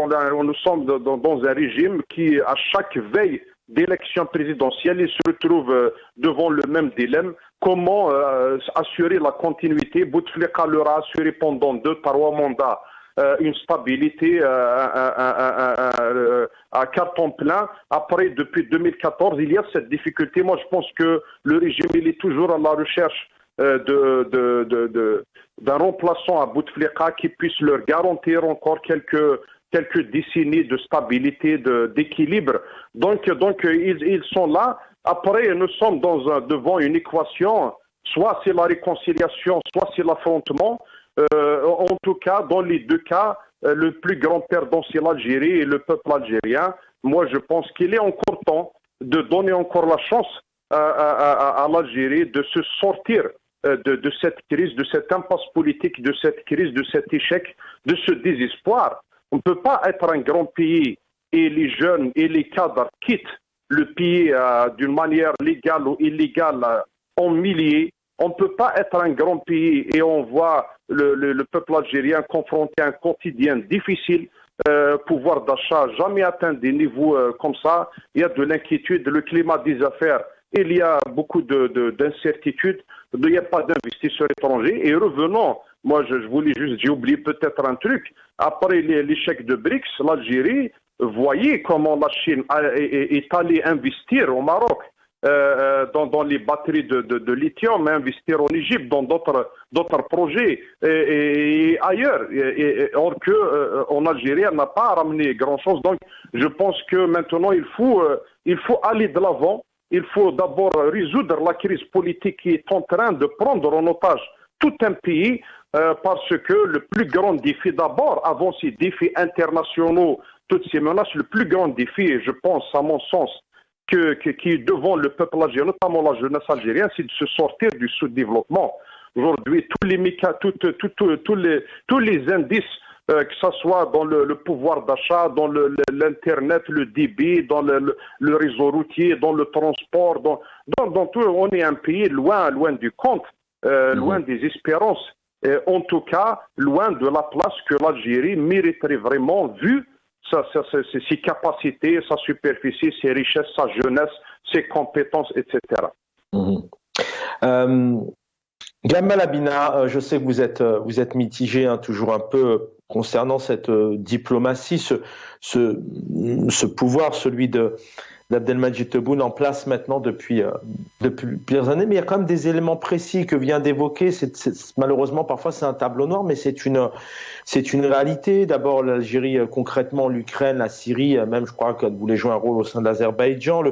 S2: nous sommes dans un régime qui, à chaque veille d'élection présidentielle, il se retrouve devant le même dilemme. Comment assurer la continuité? Bouteflika leur a assuré pendant 2-3 mandats une stabilité à carton plein. Après, depuis 2014, il y a cette difficulté. Moi, je pense que le régime, il est toujours à la recherche d'un remplaçant à Bouteflika qui puisse leur garantir encore quelques décennies de stabilité, d'équilibre. Donc ils sont là. Après, nous sommes devant une équation, soit c'est la réconciliation, soit c'est l'affrontement. En tout cas, dans les deux cas, le plus grand perdant, c'est l'Algérie et le peuple algérien. Moi, je pense qu'il est encore temps de donner encore la chance à l'Algérie de se sortir de cette crise, de cette impasse politique, de cette crise, de cet échec, de ce désespoir. On ne peut pas être un grand pays et les jeunes et les cadres quittent le pays d'une manière légale ou illégale en milliers. On ne peut pas être un grand pays et on voit le peuple algérien confronté à un quotidien difficile, pouvoir d'achat jamais atteint des niveaux comme ça. Il y a de l'inquiétude, le climat des affaires. Il y a beaucoup d'incertitudes, il n'y a pas d'investisseurs étrangers. Et revenons, moi je voulais juste, j'ai oublié peut-être un truc, après l'échec de BRICS, l'Algérie, voyez comment la Chine est allée investir au Maroc, dans les batteries de lithium, investir en Égypte, dans d'autres projets et ailleurs. Or en Algérie, elle n'a pas ramené grand-chose. Donc je pense que maintenant, il faut aller de l'avant. Il faut d'abord résoudre la crise politique qui est en train de prendre en otage tout un pays, parce que le plus grand défi d'abord, avant ces défis internationaux, toutes ces menaces, le plus grand défi, je pense, à mon sens, qui est devant le peuple algérien, notamment la jeunesse algérienne, c'est de se sortir du sous-développement. Aujourd'hui, tous les indices, que ce soit dans le pouvoir d'achat, dans l'Internet, le débit, dans le réseau routier, dans le transport, dans tout, on est un pays loin du compte. loin des espérances, en tout cas, loin de la place que l'Algérie mériterait vraiment, vu ses capacités, sa superficie, ses richesses, sa jeunesse, ses compétences, etc.
S1: Gamal Abina, je sais que vous êtes mitigé, hein, toujours un peu concernant cette diplomatie, ce pouvoir, celui d'Abdelmadjid Tebboune en place maintenant depuis plusieurs années, mais il y a quand même des éléments précis que vient d'évoquer. Malheureusement, parfois c'est un tableau noir, mais c'est une réalité. D'abord, l'Algérie, concrètement, l'Ukraine, la Syrie, même je crois qu'elle voulait jouer un rôle au sein de l'Azerbaïdjan,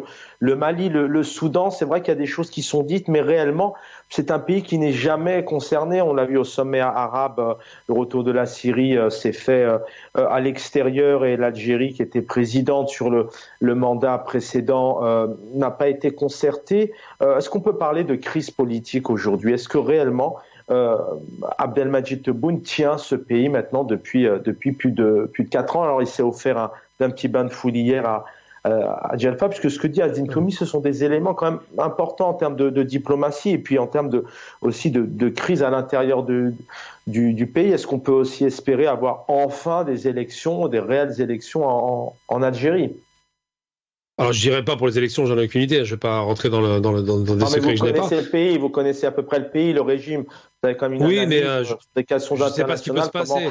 S1: le Mali, le Soudan. C'est vrai qu'il y a des choses qui sont dites, mais réellement, c'est un pays qui n'est jamais concerné. On l'a vu au sommet arabe, le retour de la Syrie s'est fait à l'extérieur, et l'Algérie, qui était présidente sur le mandat précédent, n'a pas été concertée. Est-ce qu'on peut parler de crise politique aujourd'hui? Est-ce que réellement Abdelmadjid Tebboune tient ce pays maintenant depuis plus de 4 ans? Alors il s'est offert d'un petit bain de foule hier à Djelfa, puisque ce que dit Azim Toumi, ce sont des éléments quand même importants en termes de diplomatie, et puis en termes aussi de crise à l'intérieur du pays. Est-ce qu'on peut aussi espérer avoir enfin des réelles élections en Algérie?
S3: Alors, je dirais pas pour les élections, j'en ai aucune idée. Je ne vais pas rentrer dans des secrets que je n'ai pas.
S1: Vous connaissez le pays, vous connaissez à peu près le pays, le régime. Vous avez comme une analyse des questions internationales.
S3: Je ne sais pas ce qui peut se passer.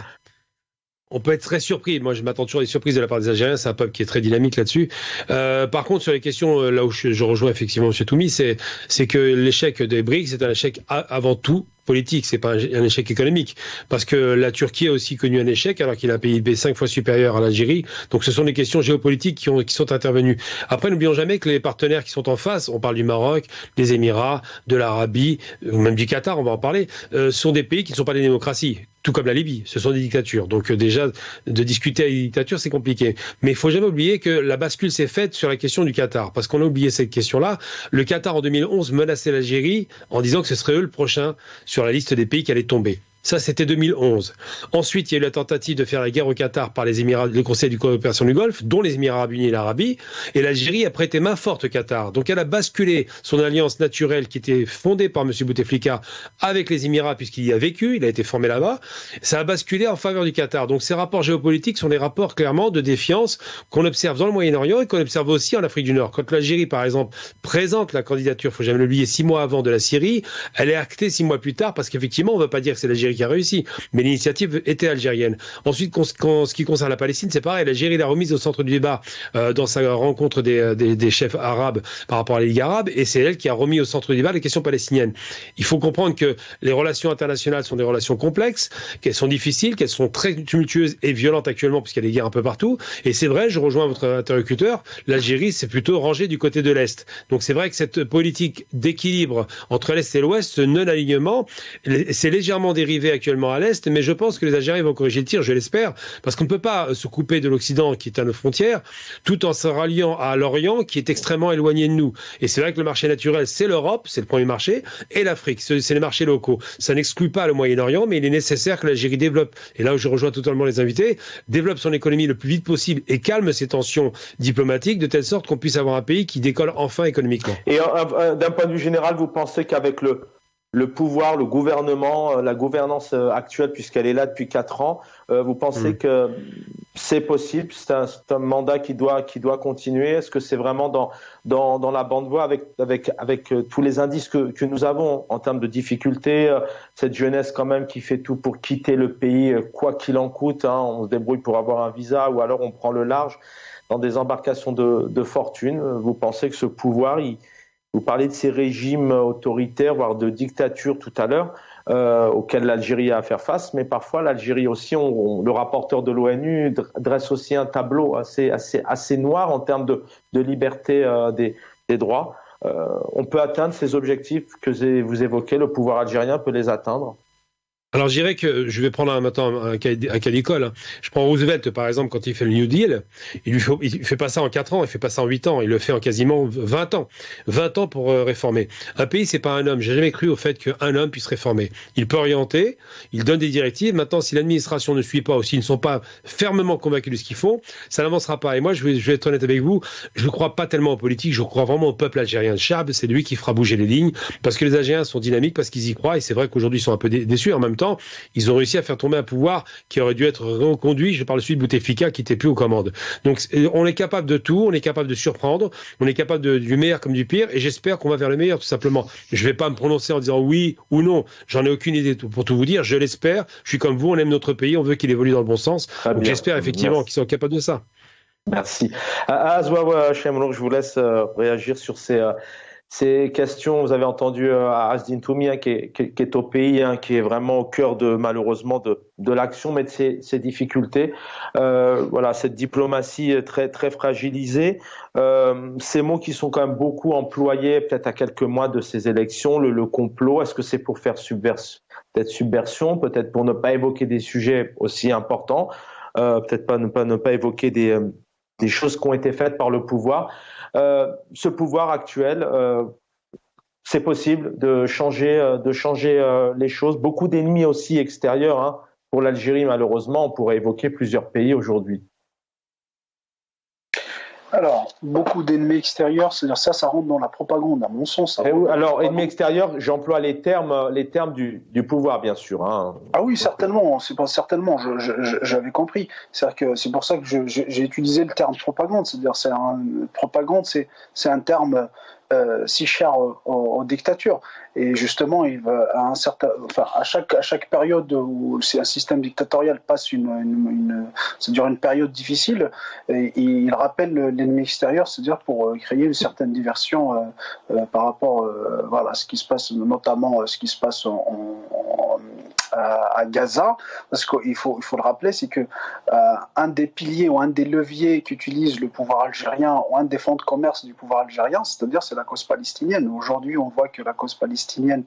S3: On peut être très surpris. Moi, je m'attends toujours à des surprises de la part des Algériens. C'est un peuple qui est très dynamique là-dessus. Par contre, sur les questions, là où je rejoins effectivement M. Toumi, c'est que l'échec des BRICS, c'est un échec avant tout politique, c'est pas un échec économique, parce que la Turquie a aussi connu un échec alors qu'il a un PIB 5 fois supérieur à l'Algérie. Donc ce sont des questions géopolitiques qui sont intervenues. Après, n'oublions jamais que les partenaires qui sont en face, on parle du Maroc, des Émirats, de l'Arabie, ou même du Qatar, on va en parler, sont des pays qui ne sont pas des démocraties. Tout comme la Libye, ce sont des dictatures. Donc déjà, de discuter avec les dictatures, c'est compliqué. Mais il faut jamais oublier que la bascule s'est faite sur la question du Qatar, parce qu'on a oublié cette question-là. Le Qatar, en 2011, menaçait l'Algérie en disant que ce serait eux le prochain sur la liste des pays qui allaient tomber. Ça, c'était 2011. Ensuite, il y a eu la tentative de faire la guerre au Qatar par les Émirats, le Conseil de coopération du Golfe, dont les Émirats arabes unis et l'Arabie. Et l'Algérie a prêté main forte au Qatar. Donc, elle a basculé son alliance naturelle qui était fondée par M. Bouteflika avec les Émirats, puisqu'il y a vécu, il a été formé là-bas. Ça a basculé en faveur du Qatar. Donc, ces rapports géopolitiques sont des rapports clairement de défiance qu'on observe dans le Moyen-Orient et qu'on observe aussi en Afrique du Nord. Quand l'Algérie, par exemple, présente la candidature, il ne faut jamais l'oublier, 6 mois avant de la Syrie, elle est actée 6 mois plus tard, parce qu'effectivement, on ne veut pas dire que c'est l'Algérie qui a réussi, mais l'initiative était algérienne. Ensuite, ce qui concerne la Palestine, c'est pareil, l'Algérie l'a remise au centre du débat dans sa rencontre des chefs arabes par rapport à la Ligue arabe, et c'est elle qui a remis au centre du débat les questions palestiniennes. Il faut comprendre que les relations internationales sont des relations complexes, qu'elles sont difficiles, qu'elles sont très tumultueuses et violentes actuellement, puisqu'il y a des guerres un peu partout, et c'est vrai, je rejoins votre interlocuteur, l'Algérie s'est plutôt rangée du côté de l'Est. Donc c'est vrai que cette politique d'équilibre entre l'Est et l'Ouest, ce non-alignement, c'est légèrement dérivé actuellement à l'Est, mais je pense que les Algériens vont corriger le tir, je l'espère, parce qu'on ne peut pas se couper de l'Occident qui est à nos frontières, tout en se ralliant à l'Orient qui est extrêmement éloigné de nous. Et c'est vrai que le marché naturel, c'est l'Europe, c'est le premier marché, et l'Afrique, c'est les marchés locaux. Ça n'exclut pas le Moyen-Orient, mais il est nécessaire que l'Algérie développe, et là où je rejoins totalement les invités, développe son économie le plus vite possible et calme ses tensions diplomatiques, de telle sorte qu'on puisse avoir un pays qui décolle enfin économiquement.
S1: Et d'un point de vue général, vous pensez qu'avec le pouvoir, le gouvernement, la gouvernance actuelle, puisqu'elle est là depuis 4 ans, vous pensez que c'est possible? C'est un mandat qui doit continuer? Est-ce que c'est vraiment dans la bonne voie avec tous les indices que nous avons en termes de difficultés, cette jeunesse quand même qui fait tout pour quitter le pays, quoi qu'il en coûte, hein, on se débrouille pour avoir un visa ou alors on prend le large dans des embarcations de fortune. Vous pensez que ce pouvoir, vous parlez de ces régimes autoritaires, voire de dictature tout à l'heure, auxquels l'Algérie a à faire face, mais parfois l'Algérie aussi, le rapporteur de l'ONU dresse aussi un tableau assez noir en termes de liberté des droits. On peut atteindre ces objectifs que vous évoquez, le pouvoir algérien peut les atteindre?
S3: Alors, je dirais que je vais prendre maintenant un cas d'école, hein. Je prends Roosevelt, par exemple, quand il fait le New Deal, il fait pas ça en 4 ans, il fait pas ça en 8 ans, il le fait en quasiment 20 ans. 20 ans pour réformer. Un pays, c'est pas un homme. J'ai jamais cru au fait qu'un homme puisse réformer. Il peut orienter, il donne des directives. Maintenant, si l'administration ne suit pas ou s'ils ne sont pas fermement convaincus de ce qu'ils font, ça n'avancera pas. Et moi, je vais être honnête avec vous, je ne crois pas tellement en politique, je crois vraiment au peuple algérien de Chab, c'est lui qui fera bouger les lignes, parce que les Algériens sont dynamiques, parce qu'ils y croient, et c'est vrai qu'aujourd'hui, ils sont un peu déçus. En même temps, ils ont réussi à faire tomber un pouvoir qui aurait dû être reconduit, je parle de celui de Bouteflika qui n'était plus aux commandes. Donc on est capable de tout, on est capable de surprendre, on est capable du meilleur comme du pire, et j'espère qu'on va vers le meilleur tout simplement. Je ne vais pas me prononcer en disant oui ou non, j'en ai aucune idée pour tout vous dire, je l'espère, je suis comme vous, on aime notre pays, on veut qu'il évolue dans le bon sens, donc j'espère effectivement qu'ils sont capables de ça.
S1: Merci. Azwawa Chemrouk, je vous laisse réagir sur ces questions. Vous avez entendu Azdin Toumi, qui est au pays, qui est vraiment au cœur malheureusement de l'action, mais de ces difficultés. Voilà, cette diplomatie très très fragilisée. Ces mots qui sont quand même beaucoup employés, peut-être à quelques mois de ces élections, le complot. Est-ce que c'est pour faire subversion, peut-être pour ne pas évoquer des sujets aussi importants, peut-être ne pas évoquer des choses qui ont été faites par le pouvoir. Ce pouvoir actuel, c'est possible de changer les choses. Beaucoup d'ennemis aussi extérieurs pour l'Algérie, malheureusement. On pourrait évoquer plusieurs pays aujourd'hui.
S4: Alors, beaucoup d'ennemis extérieurs, c'est-à-dire ça rentre dans la propagande, à mon sens.
S1: Alors, ennemis extérieurs, j'emploie les termes du pouvoir, bien sûr.
S4: Ah oui, certainement, c'est pas certainement, j'avais compris. C'est pour ça que j'ai utilisé le terme propagande, c'est-à-dire propagande, c'est un terme si cher aux dictatures. Et justement, à chaque période où un système dictatorial passe c'est-à-dire une période difficile, il rappelle l'ennemi extérieur, c'est-à-dire pour créer une certaine diversion par rapport à ce qui se passe, notamment ce qui se passe à Gaza, parce qu'il faut le rappeler, c'est que un des piliers ou un des leviers qu'utilise le pouvoir algérien ou un des fonds de commerce du pouvoir algérien, c'est-à-dire c'est la cause palestinienne. Aujourd'hui, on voit que la cause palestinienne,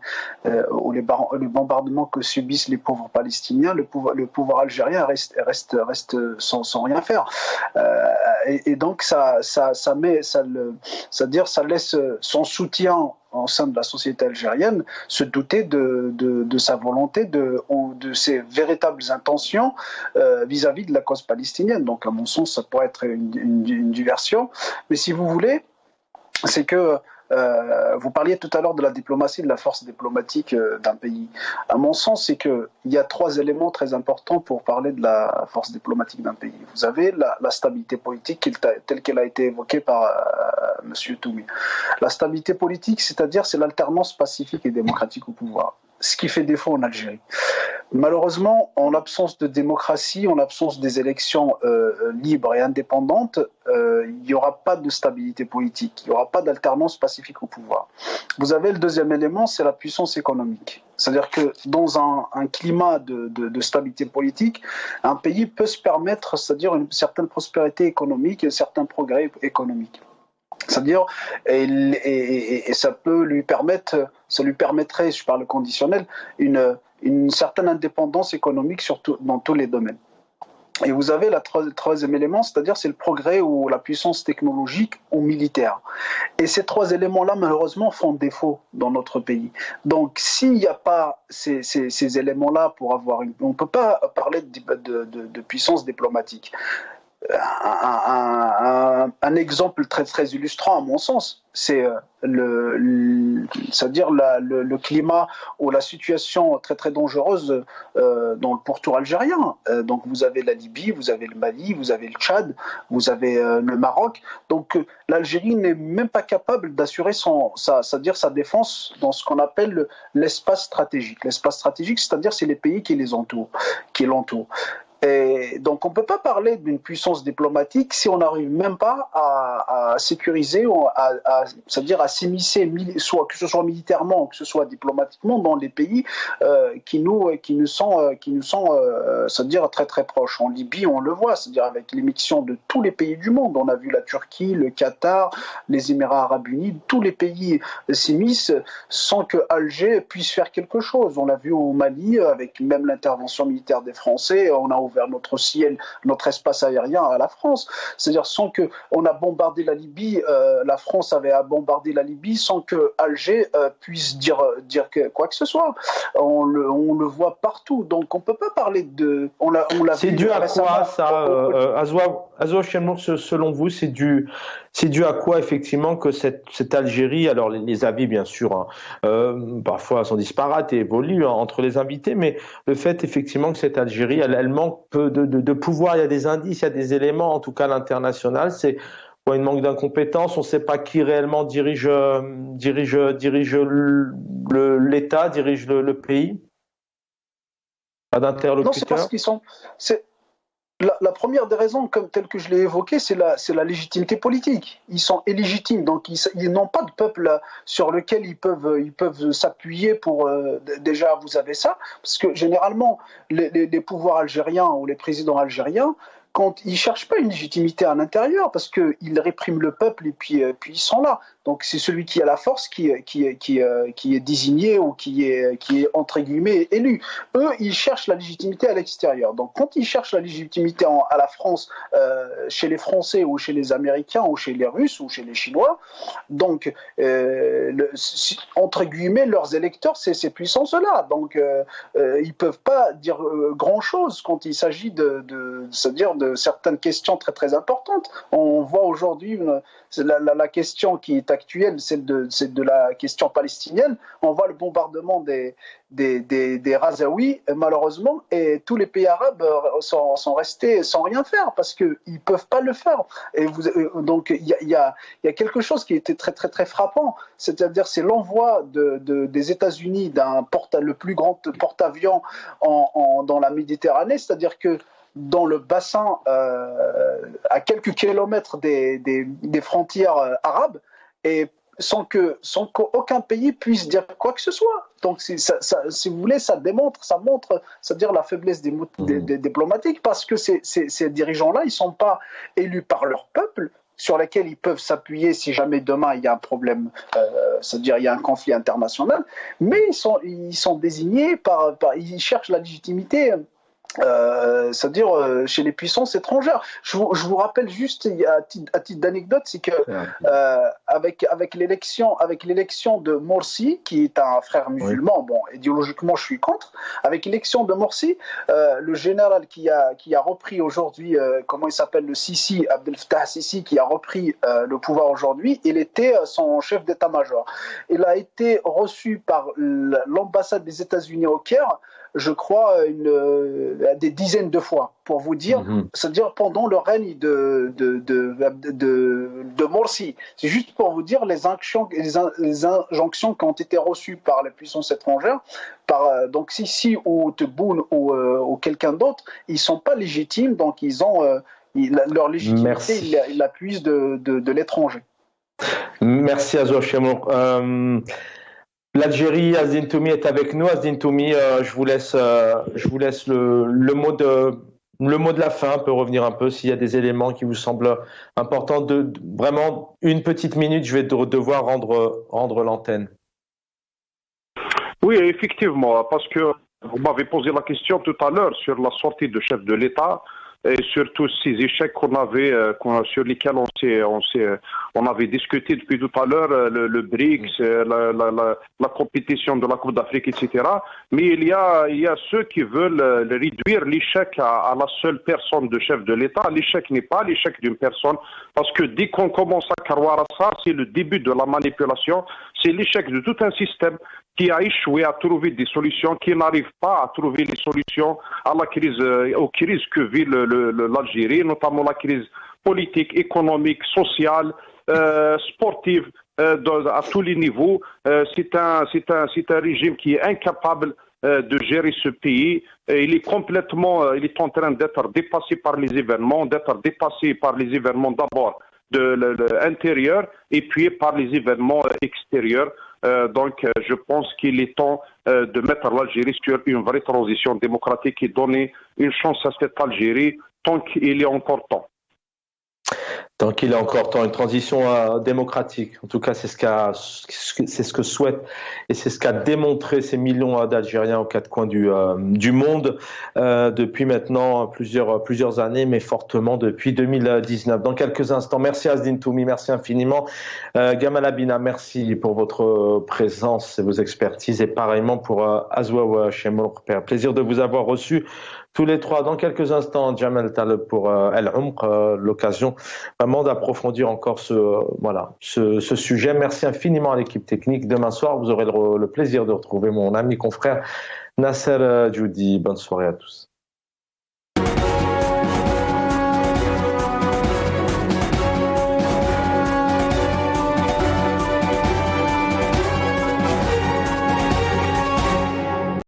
S4: ou les bombardements que subissent les pauvres Palestiniens, le pouvoir algérien reste sans rien faire. Et donc ça laisse son soutien au sein de la société algérienne se douter de sa volonté ou de ses véritables intentions vis-à-vis de la cause palestinienne. Donc à mon sens, ça pourrait être une diversion. Mais si vous voulez, c'est que vous parliez tout à l'heure de la diplomatie, de la force diplomatique d'un pays. À mon sens, c'est qu'il y a 3 éléments très importants pour parler de la force diplomatique d'un pays. Vous avez la stabilité politique telle qu'elle a été évoquée par M. Toumi. La stabilité politique, c'est-à-dire c'est l'alternance pacifique et démocratique au pouvoir, ce qui fait défaut en Algérie. Malheureusement, en l'absence de démocratie, en l'absence des élections libres et indépendantes, il n'y aura pas de stabilité politique, il n'y aura pas d'alternance pacifique au pouvoir. Vous avez le deuxième élément, c'est la puissance économique. C'est-à-dire que dans un climat de stabilité politique, un pays peut se permettre, c'est-à-dire une certaine prospérité économique et un certain progrès économique. C'est-à-dire, et ça lui permettrait, je parle conditionnel, une certaine indépendance économique dans tous les domaines. Et vous avez le troisième élément, c'est-à-dire c'est le progrès ou la puissance technologique ou militaire. Et ces 3 éléments-là, malheureusement, font défaut dans notre pays. Donc, s'il n'y a pas ces éléments-là on ne peut pas parler de puissance diplomatique. Un exemple très très illustrant à mon sens, c'est c'est-à-dire le climat ou la situation très très dangereuse dans le pourtour algérien. Donc vous avez la Libye, vous avez le Mali, vous avez le Tchad, vous avez le Maroc. Donc l'Algérie n'est même pas capable d'assurer c'est-à-dire sa défense dans ce qu'on appelle l'espace stratégique. L'espace stratégique, c'est-à-dire c'est les pays qui l'entourent. Et donc, on ne peut pas parler d'une puissance diplomatique si on n'arrive même pas à sécuriser, c'est-à-dire à s'immiscer, soit que ce soit militairement, que ce soit diplomatiquement, dans les pays qui nous sont, c'est-à-dire très très proches. En Libye, on le voit, c'est-à-dire avec l'émission de tous les pays du monde. On a vu la Turquie, le Qatar, les Émirats arabes unis, tous les pays s'immiscent sans que Alger puisse faire quelque chose. On l'a vu au Mali, avec même l'intervention militaire des Français, on a ouvert notre ciel, notre espace aérien à la France. C'est-à-dire sans que on a bombardé la Libye, la France avait bombardé la Libye sans que Alger puisse dire quoi que ce soit. On le voit partout. Donc on peut pas parler de.
S1: C'est dû à quoi ça, Azwa Chemour, selon vous, c'est dû à quoi effectivement que cette Algérie, alors les avis bien sûr, parfois sont disparates et évoluent entre les invités, mais le fait effectivement que cette Algérie, elle manque peu de pouvoir. Il y a des indices, il y a des éléments, en tout cas à l'international, c'est une manque d'incompétence. On ne sait pas qui réellement dirige l'État, dirige le pays. Pas d'interlocuteur.
S4: Non, c'est parce qu'ils sont. La première des raisons, telle que je l'ai évoqué, c'est la légitimité politique. Ils sont illégitimes, donc ils n'ont pas de peuple sur lequel ils peuvent s'appuyer pour. Déjà, vous avez ça, parce que généralement, les pouvoirs algériens ou les présidents algériens, quand ils cherchent pas une légitimité à l'intérieur, parce qu'ils répriment le peuple et puis ils sont là. Donc c'est celui qui a la force qui est désigné ou qui est entre guillemets élu. Eux, ils cherchent la légitimité à l'extérieur. Donc quand ils cherchent la légitimité à la France, chez les Français ou chez les Américains ou chez les Russes ou chez les Chinois, donc entre guillemets leurs électeurs, c'est ces puissances-là. Donc ils peuvent pas dire grand-chose quand il s'agit c'est-à-dire de certaines questions très très importantes. On voit aujourd'hui la question qui est actuelle, c'est de la question palestinienne. On voit le bombardement des Razaouis, malheureusement, et tous les pays arabes sont restés sans rien faire parce qu'ils ne peuvent pas le faire. Et donc il y a quelque chose qui était très très très frappant, c'est-à-dire c'est l'envoi des États-Unis le plus grand porte-avions dans la Méditerranée, c'est-à-dire que dans le bassin, à quelques kilomètres des frontières arabes, et sans qu'aucun pays puisse dire quoi que ce soit. Donc, si vous voulez, ça montre, c'est-à-dire la faiblesse des diplomatiques, parce que ces dirigeants-là, ils ne sont pas élus par leur peuple, sur lesquels ils peuvent s'appuyer si jamais demain il y a un problème, c'est-à-dire il y a un conflit international, mais ils sont désignés ils cherchent la légitimité. C'est-à-dire chez les puissances étrangères. Je vous rappelle juste à titre d'anecdote, c'est que avec l'élection de Morsi, qui est un frère musulman, bon, idéologiquement je suis contre, avec l'élection de Morsi, le général qui a repris aujourd'hui, comment il s'appelle, le Sisi, Abdel Fattah Sisi, qui a repris le pouvoir aujourd'hui, il était son chef d'état-major. Il a été reçu par l'ambassade des États-Unis au Caire, je crois, des dizaines de fois, pour vous dire, c'est-à-dire pendant le règne de Morsi. C'est juste pour vous dire les injonctions qui ont été reçues par les puissances étrangères, donc Sisi ou Tebboune ou quelqu'un d'autre, ils ne sont pas légitimes, donc ils ont leur légitimité, ils la puisent de l'étranger.
S1: Merci Azwa Chemour. L'Algérie, Azdine Toumi est avec nous. Azdine Toumi, je vous laisse le mot de la fin. On peut revenir un peu s'il y a des éléments qui vous semblent importants. Vraiment une petite minute, je vais devoir rendre l'antenne.
S2: Oui, effectivement, parce que vous m'avez posé la question tout à l'heure sur la sortie de chef de l'État et sur tous ces échecs sur lesquels on avait discuté depuis tout à l'heure, le BRICS, la compétition de la Coupe d'Afrique, etc. Mais il y a ceux qui veulent réduire l'échec à la seule personne de chef de l'État. L'échec n'est pas l'échec d'une personne, parce que dès qu'on commence à croire à ça, c'est le début de la manipulation, c'est l'échec de tout un système qui a échoué à trouver des solutions, qui n'arrive pas à trouver les solutions aux crises que vit l'Algérie, notamment la crise politique, économique, sociale, sportive, à tous les niveaux. C'est un régime qui est incapable de gérer ce pays. Il est en train d'être dépassé par les événements, d'abord intérieurs et puis par les événements extérieurs. Donc, je pense qu'il est temps de mettre l'Algérie sur une vraie transition démocratique et donner une chance à cette Algérie tant qu'il est encore temps.
S1: Tant qu'il est encore temps, une transition démocratique. En tout cas, c'est ce que souhaite et c'est ce qu'a démontré ces millions d'Algériens aux quatre coins du monde depuis maintenant plusieurs années, mais fortement depuis 2019. Dans quelques instants, merci Azdine Toumi, merci infiniment. Gamal Abina, merci pour votre présence et vos expertises et pareillement pour Azwa Chemour. Plaisir de vous avoir reçu tous les trois. Dans quelques instants, Jamel Taleb pour El Umq, l'occasion vraiment d'approfondir encore ce sujet. Merci infiniment à l'équipe technique. Demain soir, vous aurez le plaisir de retrouver mon ami confrère Nasser Djoudi. Bonne soirée à tous.